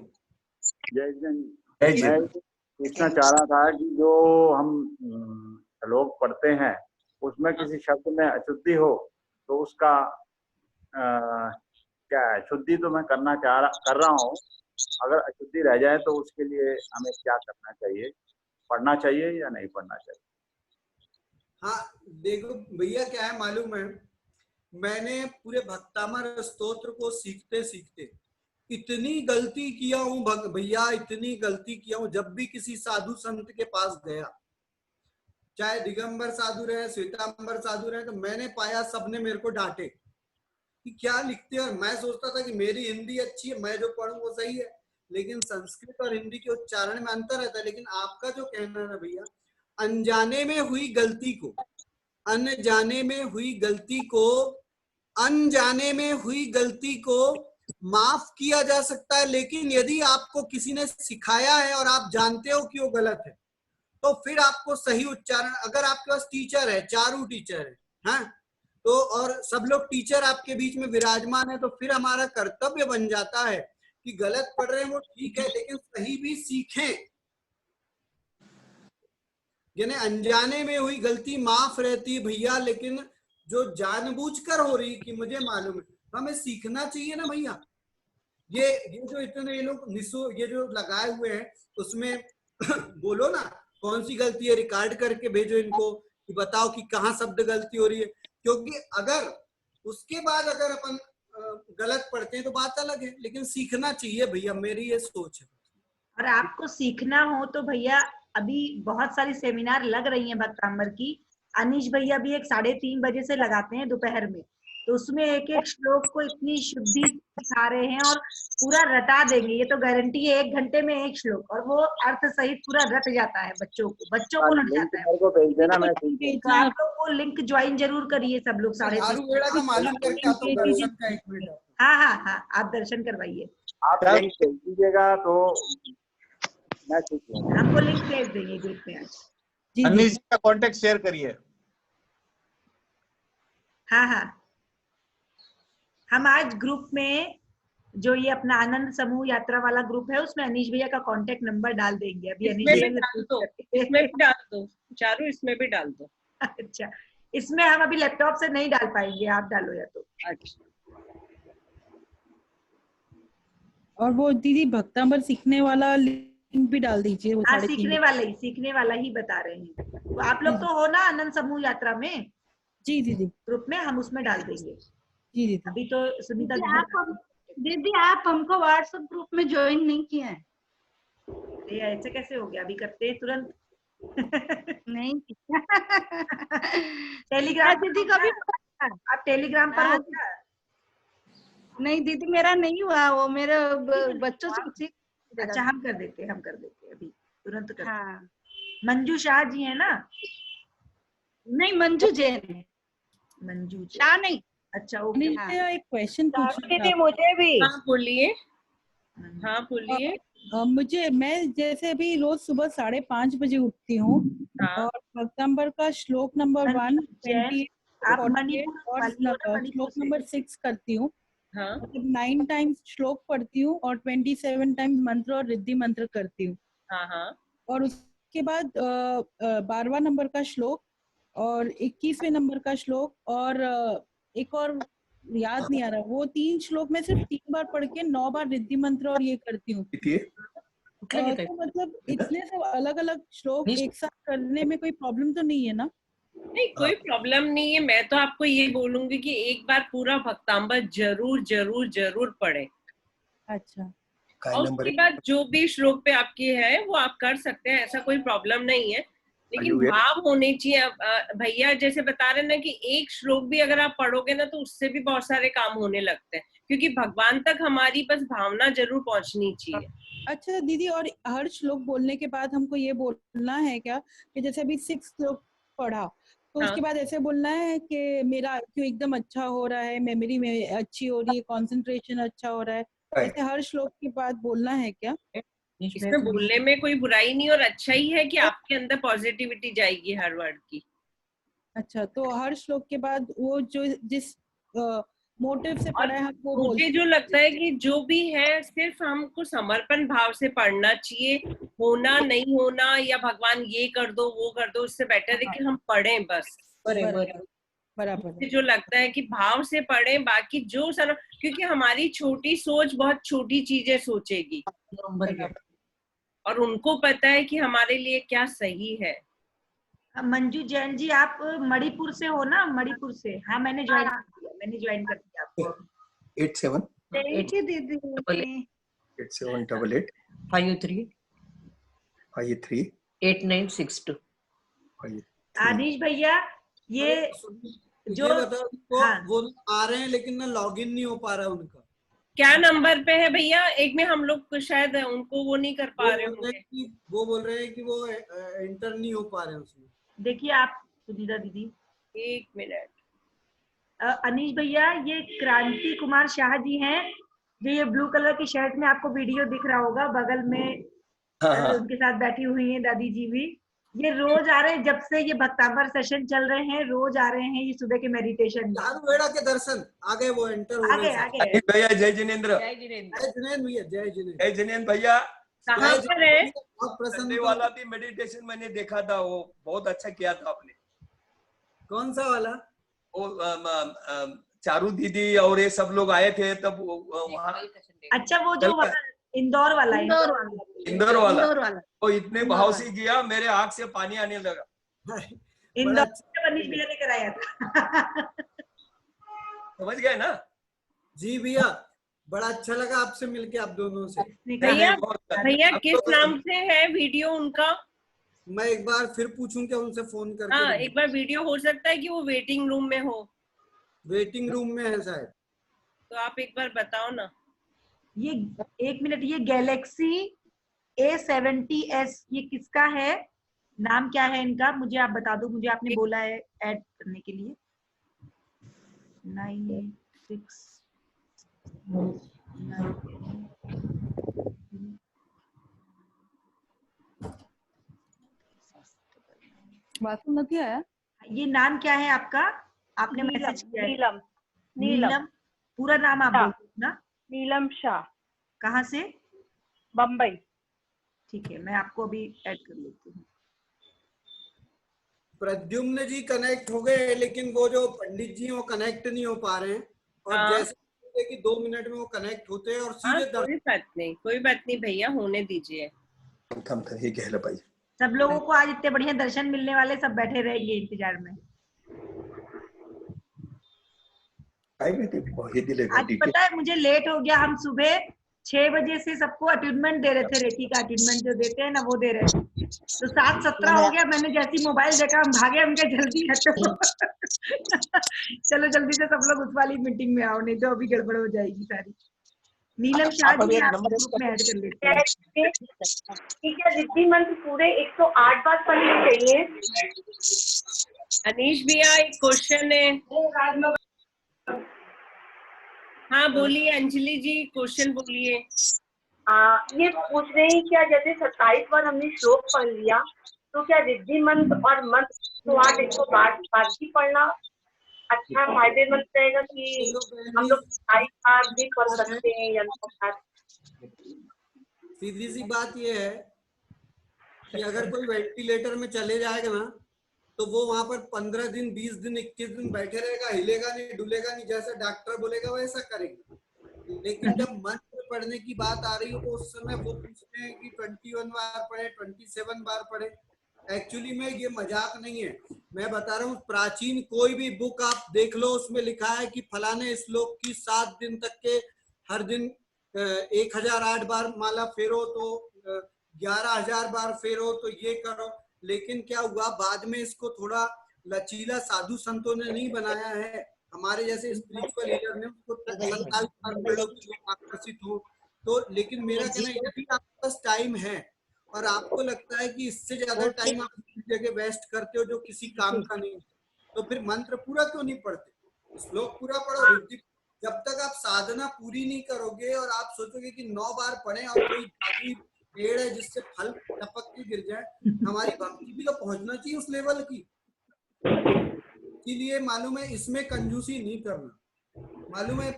मैं पूछना चाह रहा था कि जो हम श्लोक पढ़ते हैं उसमें किसी शब्द में अशुद्धि हो तो उसका क्या है? शुद्धि तो मैं कर रहा हूँ, अगर अशुद्धि रह जाए तो उसके लिए हमें क्या करना चाहिए? पढ़ना चाहिए या नहीं पढ़ना चाहिए? हाँ देखो भैया क्या है मालूम है, मैंने पूरे भक्तामर स्तोत्र को सीखते सीखते इतनी गलती किया हूँ भैया, इतनी गलती किया हूँ। जब भी किसी साधु संत के पास गया, चाहे दिगंबर साधु रहे, श्वेतांबर साधु रहे, तो मैंने पाया सबने मेरे को डांटे कि क्या लिखते हैं। और मैं सोचता था कि मेरी हिंदी अच्छी है, मैं जो पढ़ूं वो सही है, लेकिन संस्कृत और हिंदी के उच्चारण में अंतर रहता है। लेकिन आपका जो कहना है ना भैया, अनजाने में हुई गलती को, अनजाने में हुई गलती को, अनजाने में हुई गलती को माफ किया जा सकता है। लेकिन यदि आपको किसी ने सिखाया है और आप जानते हो कि वो गलत है, तो फिर आपको सही उच्चारण, अगर आपके पास टीचर है, चारू टीचर है, हाँ, तो और सब लोग टीचर आपके बीच में विराजमान है, तो फिर हमारा कर्तव्य बन जाता है कि गलत पढ़ रहे हैं वो ठीक है, लेकिन सही भी सीखें। यानी अनजाने में हुई गलती माफ रहती है भैया, लेकिन जो जानबूझकर हो रही कि मुझे मालूम है, तो हमें सीखना चाहिए ना भैया। ये जो इतने ये लोग ये जो लगाए हुए हैं उसमें बोलो ना कौन सी गलती है, रिकॉर्ड करके भेजो इनको कि बताओ कि कहाँ शब्द गलती हो रही है। क्योंकि अगर उसके बाद अगर अपन गलत पढ़ते हैं तो बात अलग है, लेकिन सीखना चाहिए भैया, मेरी ये सोच है। और आपको सीखना हो तो भैया अभी बहुत सारी सेमिनार लग रही हैं भक्तांबर की। अनीश भैया भी एक 3:30 बजे से लगाते हैं दोपहर में, तो उसमें एक एक श्लोक को इतनी शुद्धि सिखा रहे हैं और पूरा रटा देंगे, ये तो गारंटी है। 1 घंटे में एक श्लोक, और वो अर्थ सहित पूरा रट जाता है, बच्चों को रट जाता है। को भेज देना, मैं तो आप लोग वो लिंक ज्वाइन जरूर करिए सब लोग। 3:30 हाँ, आप दर्शन करवाइए। आप लिंक भेज दीजिएगा तो मैं सीख लूंगा। हमको लिंक भेज देंगे ग्रुप में आज। अनीश जी का कांटेक्ट शेयर करिए। हाँ, हम आज ग्रुप में जो ये अपना आनंद समूह यात्रा वाला ग्रुप है उसमें अनीश भैया का कांटेक्ट नंबर डाल देंगे। अभी अनीश भैया इसमें भी डाल दो चारू, इसमें भी डाल दो। अच्छा, इसमें हम अभी लैपटॉप से नहीं डाल पाएंगे, आप डालो या तो। अच्छा, और वो दीदी भक्तांबर सीखने वाला लिंक भी डाल दीजिए। हाँ, सीखने वाला ही बता रहे हैं। तो आप लोग तो हो ना आनंद समूह यात्रा में? जी दीदी, ग्रुप में हम उसमें डाल देंगे। जी दीदी। अभी तो सुनीता दीदी आप हमको व्हाट्सएप ग्रुप में ज्वाइन नहीं किया है। ऐसे कैसे हो गया? अभी करते हैं तुरंत। नहीं टेलीग्राम दीदी कभी आप टेलीग्राम पर हो क्या? नहीं दीदी मेरा नहीं हुआ, वो मेरे बच्चों से। अच्छा, हम कर देते अभी तुरंत करते। हाँ। मंजू शाह जी है ना? नहीं, मंजू जैन है। मंजू शाह नहीं, अच्छा ओके। अनिल भैया एक क्वेश्चन पूछना था। मुझे भी। हाँ बोलिए। हाँ बोलिए। मैं जैसे अभी रोज सुबह 5:30 बजे उठती हूँ हाँ। और भक्तांबर का श्लोक नंबर 120 आप 48 मणिपुर और वाली हो ना, मणिपुर श्लोक से? नंबर 6 करती हूँ। हाँ। मतलब 9 टाइम्स श्लोक पढ़ती हूँ और 27 टाइम्स मंत्र और रिद्धि मंत्र करती हूँ। हाँ हाँ। और उसके बाद 12वां नंबर का श्लोक और 21वें नंबर का श्लोक और एक और याद नहीं आ रहा, वो 3 श्लोक में सिर्फ 3 बार पढ़ के 9 बार रिद्धि मंत्र और ये करती हूँ। तो मतलब इतने सब अलग अलग श्लोक एक साथ करने में कोई प्रॉब्लम तो नहीं है ना? नहीं कोई प्रॉब्लम नहीं है। मैं तो आपको ये बोलूंगी कि एक बार पूरा भक्तांबर जरूर जरूर जरूर पढ़े। अच्छा। और उसके बाद जो भी श्लोक पे आपकी है वो आप कर सकते हैं, ऐसा कोई प्रॉब्लम नहीं है। लेकिन भाव होने चाहिए। भैया जैसे बता रहे ना कि एक श्लोक भी अगर आप पढ़ोगे ना तो उससे भी बहुत सारे काम होने लगते हैं, क्योंकि भगवान तक हमारी बस भावना जरूर पहुंचनी चाहिए। अच्छा दीदी, और हर श्लोक बोलने के बाद हमको ये बोलना है क्या कि जैसे अभी 6 श्लोक पढ़ा तो उसके बाद ऐसे बोलना है कि मेरा IQ एकदम अच्छा हो रहा है, मेमोरी में अच्छी हो रही है, कंसंट्रेशन अच्छा हो रहा है, ऐसे हर श्लोक के बाद बोलना है क्या? इसमें बोलने में कोई बुराई नहीं और अच्छा ही है कि आपके अंदर पॉजिटिविटी जाएगी हर वर्ड की। अच्छा, तो हर श्लोक के बाद वो जो जिस मोटिव से पढ़ा है वो मुझे जो लगता है कि जो भी है सिर्फ हमको समर्पण भाव से पढ़ना चाहिए। होना नहीं होना या भगवान ये कर दो वो कर दो, उससे बेटर है कि हम पढ़ें बस। बराबर। मुझे जो लगता है कि भाव से पढ़ें, बाकी जो सर, क्योंकि हमारी छोटी सोच बहुत छोटी चीजें सोचेगी और उनको पता है कि हमारे लिए क्या सही है। मंजू जैन जी, आप मणिपुर से हो ना? मणिपुर से? हाँ मैंने ज्वाइन कर दिया आपको। 87 दीदी 8788 53 8962। आदिश भैया ये जो बताओ वो आ रहे हैं लेकिन ना लॉगिन नहीं हो पा रहा है उनका। क्या नंबर पे है भैया? एक में हम लोग शायद उनको वो नहीं कर पा रहे होंगे। वो बोल रहे हैं कि वो एंटर नहीं हो पा रहे हैं उसमें। देखिए आप सुनीता दीदी, 1 मिनट। अनीश भैया ये क्रांति कुमार शाह जी हैं, जो ये ब्लू कलर की शर्ट में आपको वीडियो दिख रहा होगा, बगल में उनके साथ बैठी हुई हैं दादी जी भी। ये रोज आ रहे हैं, जब से ये भक्तांबर सेशन चल रहे हैं रोज आ रहे हैं ये सुबह के मेडिटेशन में। चारुवेड़ा के दर्शन आ गए, वो एंटर हो गए। अनिल भैया जय जिनेंद्र। जय जिनेंद्र भैया, जय जिनेंद्र। जय जिनेंद्र भैया। कहाँ पर है? बहुत प्रसन्न वाला भी मेडिटेशन मैंने देखा था, वो बहुत अच्छा किया था आपने। कौन सा वाला? वो चारू दीदी और ये सब लोग आए थे तब वहाँ। अच्छा वो जो इंदौर वाला इंदौर वाला वो इतने भाव से किया, मेरे आँख से पानी आने लगा। इंदौर से मनीष भैया ने कराया था। समझ गए ना? जी भैया, बड़ा अच्छा लगा आपसे मिलके, आप दोनों से। भैया किस नाम से है वीडियो उनका? मैं एक बार फिर पूछूं क्या उनसे फोन करके? हाँ एक बार वीडियो हो सकता है कि वो वेटिंग रूम में हो। वेटिंग रूम में है शायद, तो आप एक बार बताओ ना। ये 1 मिनट, ये गैलेक्सी A70s ये किसका है? नाम क्या है इनका? मुझे आप बता दो, मुझे आपने बोला है ऐड करने के लिए। 986 बात नहीं आया। ये नाम क्या है आपका? आपने मैसेज किया है। नीलम। पूरा नाम आप बोलो ना। नीलम शाह। कहाँ से? बम्बई। ठीक है, मैं आपको अभी ऐड कर लेती हूँ। प्रद्युम्न जी कनेक्ट हो गए, लेकिन वो जो पंडित जी वो कनेक्ट नहीं हो पा रहे हैं। और जैसे कि 2 मिनट में वो कनेक्ट होते हैं और सीधे कोई बात नहीं भैया, होने दीजिए। सब लोगों को आज इतने बढ़िया दर्शन मिलने वाले, सब बैठे रहेंगे इंतजार में। आज पता है मुझे लेट हो गया, हम सुबह 6 बजे से सबको अटैचमेंट दे रहे थे, रेकी का अटैचमेंट जो देते हैं ना वो दे रहे थे, तो 7:17 हो गया। मैंने जैसी मोबाइल देखा हम भागे, हम क्या जल्दी हटो। चलो जल्दी से सब लोग उस वाली मीटिंग में आओ, नहीं तो अभी गड़बड़ हो जाएगी सारी। नीलम शाह जी आप ग्रुप में ऐड कर लेते हैं। ठीक है, रिद्धि मंत्र पूरे 108 बार पढ़ने चाहिए। अनीश भैया एक क्वेश्चन है। हाँ बोलिए अंजलि जी, क्वेश्चन बोलिए। ये पूछ रहे हैं क्या जैसे 27 बार हमने श्लोक पढ़ लिया तो क्या रिद्धि मंत्र और मंत्र 108 बार ही पढ़ना अच्छा फायदेमंद रहेगा कि हम लोग 27 बार भी पढ़ सकते हैं या 9 बार? सीधी सी बात ये है कि अगर कोई वेंटिलेटर में चले जाएगा ना तो वो वहां पर 15 दिन 20 दिन 21 दिन बैठे रहेगा, हिलेगा नहीं डुलेगा नहीं, जैसा डॉक्टर बोलेगा वैसा करेगा। लेकिन जब मंत्र पढ़ने की बात आ रही हो तो उस समय वो पूछते हैं कि 21 बार पढ़े 27 बार पढ़े। एक्चुअली में ये मजाक नहीं है, मैं बता रहा हूँ। प्राचीन कोई भी बुक आप देख लो, उसमें लिखा है कि फलाने श्लोक की 7 दिन तक के हर दिन 1008 बार माला फेरो तो 11,000 बार फेरो तो ये करो। लेकिन क्या हुआ, बाद में इसको थोड़ा लचीला साधु संतों ने नहीं बनाया है, हमारे जैसे स्पिरिचुअल लीडर ने उसको 27 बार पढ़ो कि लोग आकर्षित हो। तो लेकिन मेरा कहना है यदि आपके पास टाइम है और आपको लगता है कि इससे ज्यादा टाइम आप किसी जगह वेस्ट करते हो जो किसी काम का नहीं, तो फिर मंत्र पूरा क्यों नहीं पढ़ते, श्लोक पूरा पढ़ो। जब तक आप साधना पूरी नहीं करोगे और आप सोचोगे कि 9 बार पढ़ें और कोई जादुई पेड़ है जिससे फल टपक के गिर जाए, हमारी भक्ति भी तो पहुंचना चाहिए उस लेवल की। इसीलिए मालूम है इसमें कंजूसी नहीं करना। मालूम है,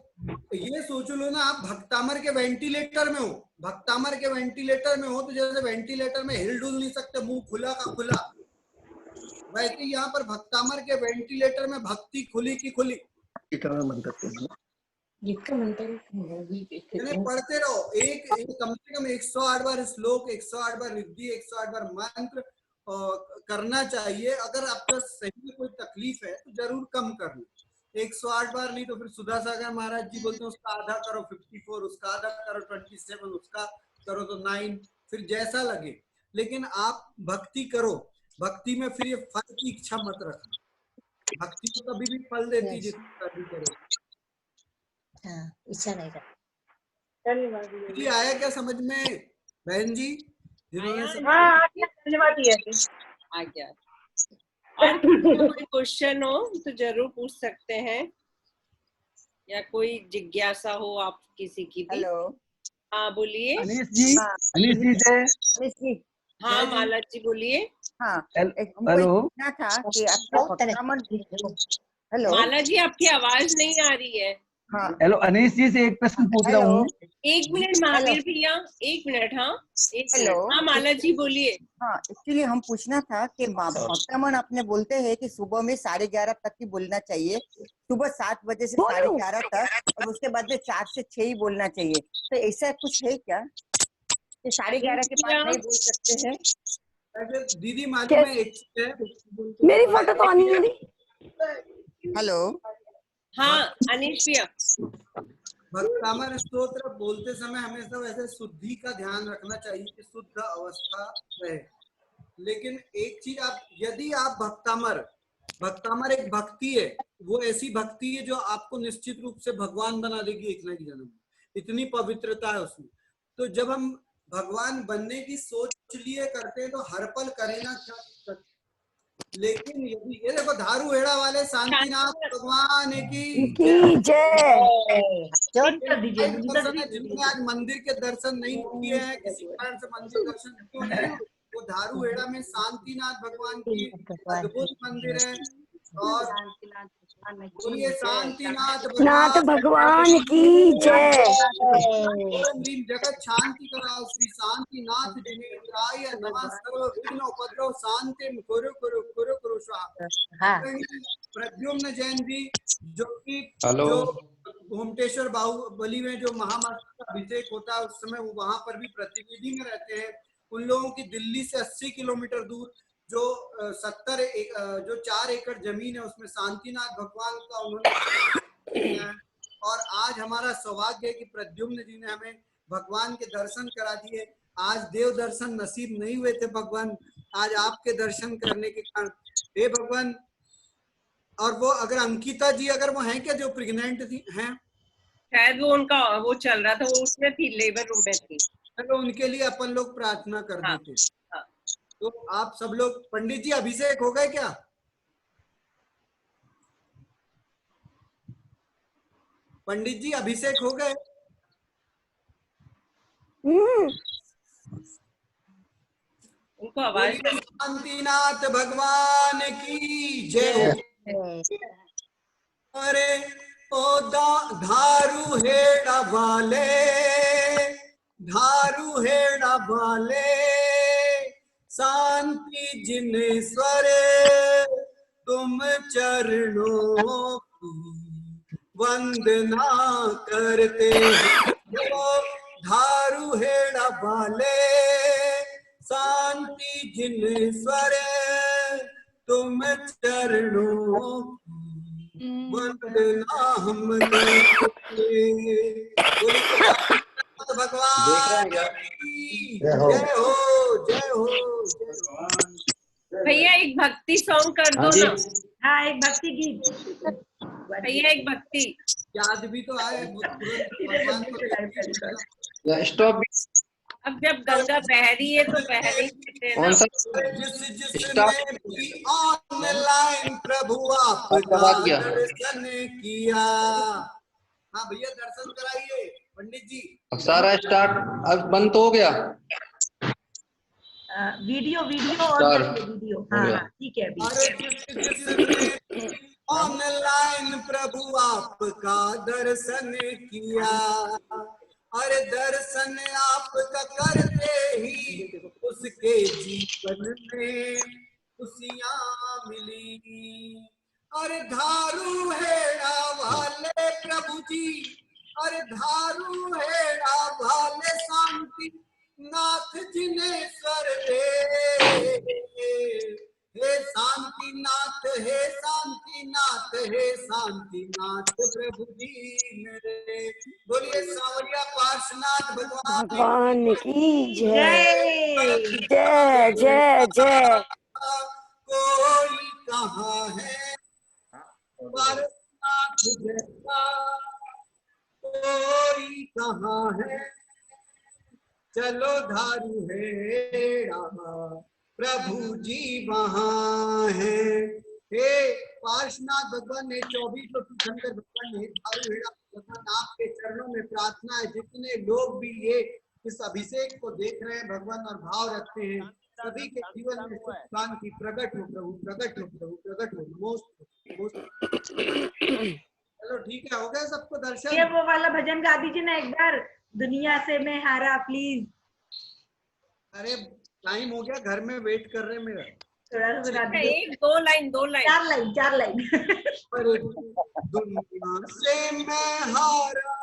ये सोच लो ना, आप भक्तामर के वेंटिलेटर में हो, भक्तामर के वेंटिलेटर में हो तो जैसे वेंटिलेटर में हिल डुल नहीं सकते, मुंह खुला का खुला, वैसे यहाँ पर भक्तामर के वेंटिलेटर में भक्ति खुली की खुली। पढ़ते रहो, एक कम से कम 108 बार श्लोक, 108 बार रिद्धि, 108 बार मंत्र करना चाहिए। अगर आपका सही में कोई तकलीफ है तो जरूर कम करना। 108 बार नहीं तो फिर सुधा सागर महाराज जी बोलते हैं उसका आधा करो 54, उसका आधा करो 27, उसका करो तो 9, फिर जैसा लगे। लेकिन आप भक्ति करो, भक्ति में फिर ये फल की इच्छा मत रखना। भक्ति तो कभी भी फल देती जितना भी करो। इच्छा नहीं करता। जी आया क्या समझ में बहन जी? धन्यवाद। आ गया। और कोई क्वेश्चन हो तो जरूर पूछ सकते हैं, या कोई जिज्ञासा हो आप किसी की भी। हेलो, हाँ बोलिए। अनीश जी, अनीश जी से। अनीश जी, हाँ माला जी बोलिए। हाँ, हमको पूछना था कि आपके भक्तामन। हेलो माला जी, आपकी आवाज नहीं आ रही है। हाँ हेलो, अनीश जी से एक प्रश्न पूछ रहा हूँ। 1 मिनट महावीर भैया, 1 मिनट। हाँ हेलो, हाँ माला जी बोलिए। हाँ, एक्चुअली हम पूछना था कि भक्तामन आपने बोलते हैं कि सुबह में 11:30 तक ही बोलना चाहिए, सुबह 7 बजे से 11:30 तक, और उसके बाद में 4 से 6 ही बोलना चाहिए। तो ऐसा कुछ है क्या कि 11:30 के बाद नहीं बोल सकते हैं? दीदी मालूम है एक चीज है, मेरी फोटो तो ऑन नहीं हो रही। हेलो, हाँ अनीश भैया, भक्तामर स्तोत्र बोलते समय हमेशा वैसे शुद्धि का ध्यान रखना चाहिए कि शुद्ध अवस्था रहे। लेकिन एक चीज, आप यदि आप भक्तामर एक भक्ति है, वो ऐसी भक्ति है जो आपको निश्चित रूप से भगवान बना देगी एक न जन्म में, इतनी पवित्रता है उसमें। तो जब हम भगवान बनने की सोच लिए करते हैं तो हर पल करें ना क्या। लेकिन यदि ये देखो धारू हेड़ा वाले शांतिनाथ भगवान की जय। जिन्होंने आज मंदिर के दर्शन नहीं किए हैं, किसी कारण से मंदिर दर्शन क्यों नहीं, वो धारू हेड़ा में शांतिनाथ भगवान की अद्भुत मंदिर है। और बोलिए शांतिनाथ भगवान की जय। जगत शांति कराओ श्री शांतिनाथ जिनेन्द्राय नमः सर्व विघ्न उपद्रव शांति कुरु कुरु कुरु कुरु स्वाहा। प्रद्युम्न जैन जी जो कि जो घुमटेश्वर बाहुबली में जो महामाता का अभिषेक होता है उस समय वो वहां पर भी प्रतिनिधि में रहते हैं। उन लोगों की दिल्ली से 80 किलोमीटर दूर जो 4 एकड़ जमीन है उसमें शांतिनाथ भगवान का उन्होंने, और आज हमारा सौभाग्य है कि प्रद्युम्न जी ने हमें भगवान के दर्शन करा दिए। आज देव दर्शन नसीब नहीं हुए थे भगवान, आज आपके दर्शन करने के कारण हे भगवान। और वो अगर अंकिता जी अगर वो हैं क्या जो प्रेग्नेंट थी हैं, शायद वो उनका वो चल रहा था, वो उसमें थी, लेबर रूम में थी। चलो उनके लिए अपन लोग प्रार्थना कर देते। तो आप सब लोग, पंडित जी अभिषेक हो गए क्या? पंडित जी अभिषेक हो गए? उनको आवाज शांतिनाथ भगवान की जय। अरे ओ धारू हेड़ा वाले, धारू हेड़ा वाले, शांति जिनेश्वर तुम चरणों की वंदना करते हो। धारू हेड़ा वाले, शांति जिनेश्वर तुम चरणों की वंदना हम करते। भगवान की जय हो, जय हो, जय हो। भैया एक भक्ति सॉन्ग कर दो ना। हाँ, एक भक्ति गीत। भैया एक भक्ति याद भी तो आए भगवान को। स्टॉप। अब जब गंगा बह रही है तो बहने ही देते हैं ना। जिसने भी ऑनलाइन प्रभु आपका दर्शन किया। हाँ भैया दर्शन कराइए पंडित जी। अब सारा स्टार्ट, अब बंद तो हो गया वीडियो और वीडियो। हाँ ठीक है। ऑनलाइन प्रभु आपका दर्शन किया, अरे दर्शन आपका करते ही उसके जीवन में खुशियां मिली। अरे धारू हेड़ा वाले प्रभु जी, अरे धारू हेड़ा वाले शांति नाथ जिनेश्वर रे। हे शांतिनाथ, हे शांतिनाथ, हे शांतिनाथ प्रभु जी मेरे। बोलिए सांवरिया पार्श्वनाथ भगवान की जय, जय जय जय। कोई कहाँ है पार्श्वनाथ जैसा, कोई कहाँ है चलो धारू हेड़ा प्रभु जी वहाँ है। हे पार्श्वनाथ भगवान ने 24 तीर्थंकर भगवान ने धारू हेड़ा भगवान आपके चरणों में प्रार्थना है। जितने लोग भी ये इस अभिषेक को देख रहे हैं भगवान और भाव रखते हैं, सभी के जीवन में सुख शांति प्रकट हो प्रभु, प्रकट हो प्रभु, प्रकट हो। चलो ठीक है, हो गया सबको दर्शन। ये वो वाला भजन गा दीजिए ना एक बार, दुनिया से मैं हारा प्लीज। अरे टाइम हो गया, घर में वेट कर रहे मेरा। एक दो लाइन, चार लाइन। अरे दुनिया से मैं हारा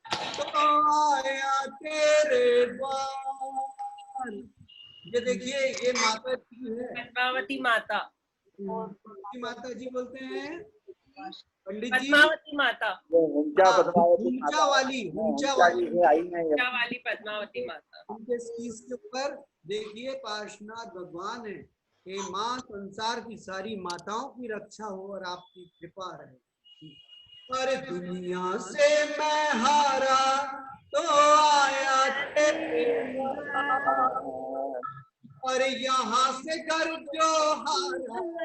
तो आया तेरे द्वार। ये देखिए ये माता जी है, पद्मावती माता। माता जी बोलते हैं पंडित जी, पद्मावती माता। ऊंचा वाली पद्मावती माता। उनके शीश के ऊपर देखिए पार्श्वनाथ भगवान है। हे माँ, संसार की सारी माताओं की रक्षा हो और आपकी कृपा रहे। अरे दुनिया से मैं हारा तो आया तेरे, अरे यहाँ से कर जो हारा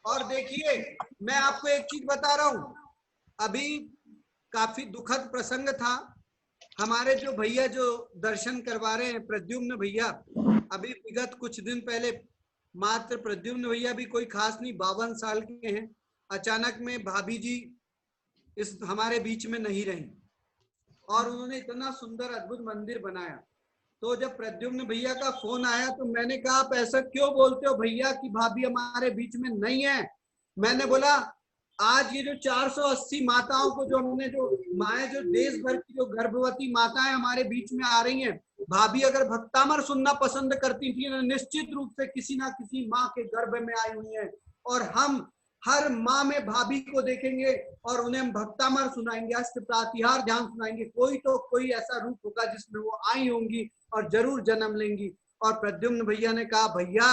और देखिए मैं आपको एक चीज बता रहा हूँ, अभी काफी दुखद प्रसंग था। हमारे जो भैया जो दर्शन करवा रहे हैं प्रद्युम्न भैया, अभी विगत कुछ दिन पहले मात्र प्रद्युम्न भैया भी कोई खास नहीं, 52 साल के हैं। अचानक में भाभी जी इस हमारे बीच में नहीं रही और उन्होंने इतना सुंदर अद्भुत मंदिर बनाया। तो जब प्रद्युम्न भैया का फोन आया तो मैंने कहा आप ऐसा क्यों बोलते हो भैया कि भाभी हमारे बीच में नहीं है। मैंने बोला आज ये जो 480 माताओं को जो हमने जो माए जो देश भर की जो गर्भवती माताएं हमारे बीच में आ रही हैं, भाभी अगर भक्तामर सुनना पसंद करती थी ना, निश्चित रूप से किसी ना किसी माँ के गर्भ में आई हुई है और हम हर माँ में भाभी को देखेंगे और उन्हें हम भक्तामर सुनाएंगे, अष्ट प्रातिहार ध्यान सुनाएंगे। कोई तो कोई ऐसा रूप होगा जिसमें वो आई होंगी और जरूर जन्म लेंगी। और प्रद्युम्न भैया ने कहा भैया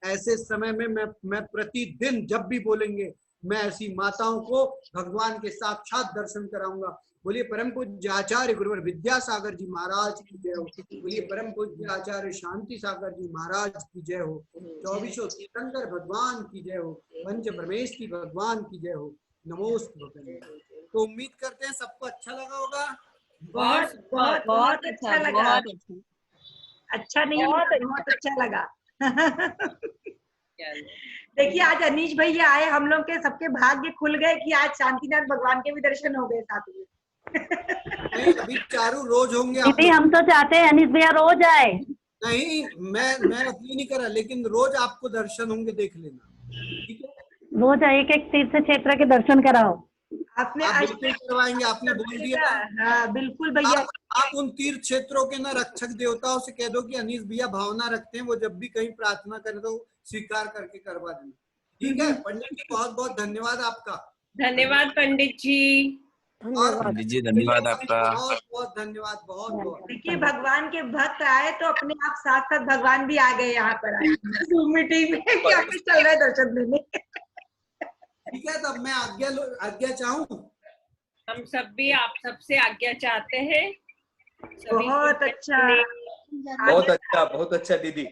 ऐसे समय में मैं प्रतिदिन जब भी बोलेंगे मैं ऐसी माताओं को भगवान के साक्षात दर्शन कराऊंगा। बोलिए परम पूज्य आचार्य गुरुवर विद्यासागर जी महाराज की जय हो। बोलिए परम पूज्य आचार्य शांति सागर जी महाराज की जय हो। 24 तीर्थंकर भगवान की जय हो। पंच परमेश्वरी भगवान की जय हो। नमोस्तु भगवान। तो उम्मीद करते हैं सबको अच्छा लगा होगा। बहुत बहुत बहुत अच्छा लगा। अच्छा नहीं बहुत अच्छा लगा। देखिए आज अनीश भैया आए, हम लोग के सबके भाग्य खुल गए कि आज शांतिनाथ भगवान के भी दर्शन हो गए साथ में। नहीं अभी चारू रोज होंगे। दीदी हम तो चाहते हैं अनीश भैया रोज आए। नहीं मैं अपनी नहीं करा, लेकिन रोज आपको दर्शन होंगे, देख लेना ठीक है। रोज एक एक तीर्थ क्षेत्र के दर्शन कराओ। आपने आप बिल्कुल करवाएंगे, आपने बोल दिया। हाँ बिल्कुल भैया। आप उन तीर्थ क्षेत्रों के ना रक्षक देवताओं से कह दो कि अनीश भैया भावना रखते हैं, वो जब भी कहीं प्रार्थना करें तो स्वीकार करके करवा देना ठीक है। पंडित जी बहुत बहुत धन्यवाद आपका। धन्यवाद पंडित जी। पंडित जी धन्यवाद आपका। बहुत बहुत धन्यवाद। बहुत बहुत देखिए भगवान के भक्त आए तो अपने आप साथ साथ भगवान भी आ गए यहाँ पर आए Zoom मीटिंग में कि ऑफिस चल रहा है दर्शन देने। ठीक है, तब मैं आज्ञा चाहूँ। हम सब भी आप सबसे आज्ञा चाहते हैं। बहुत अच्छा बहुत अच्छा दीदी।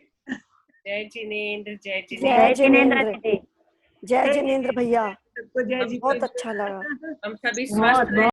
जय जिनेंद्र। जय जय जिनेंद्र जिनेंद्र। जय जिनेंद्र भैया, सबको जय जी। बहुत अच्छा लगा। हम सभी स्वस्थ रहे।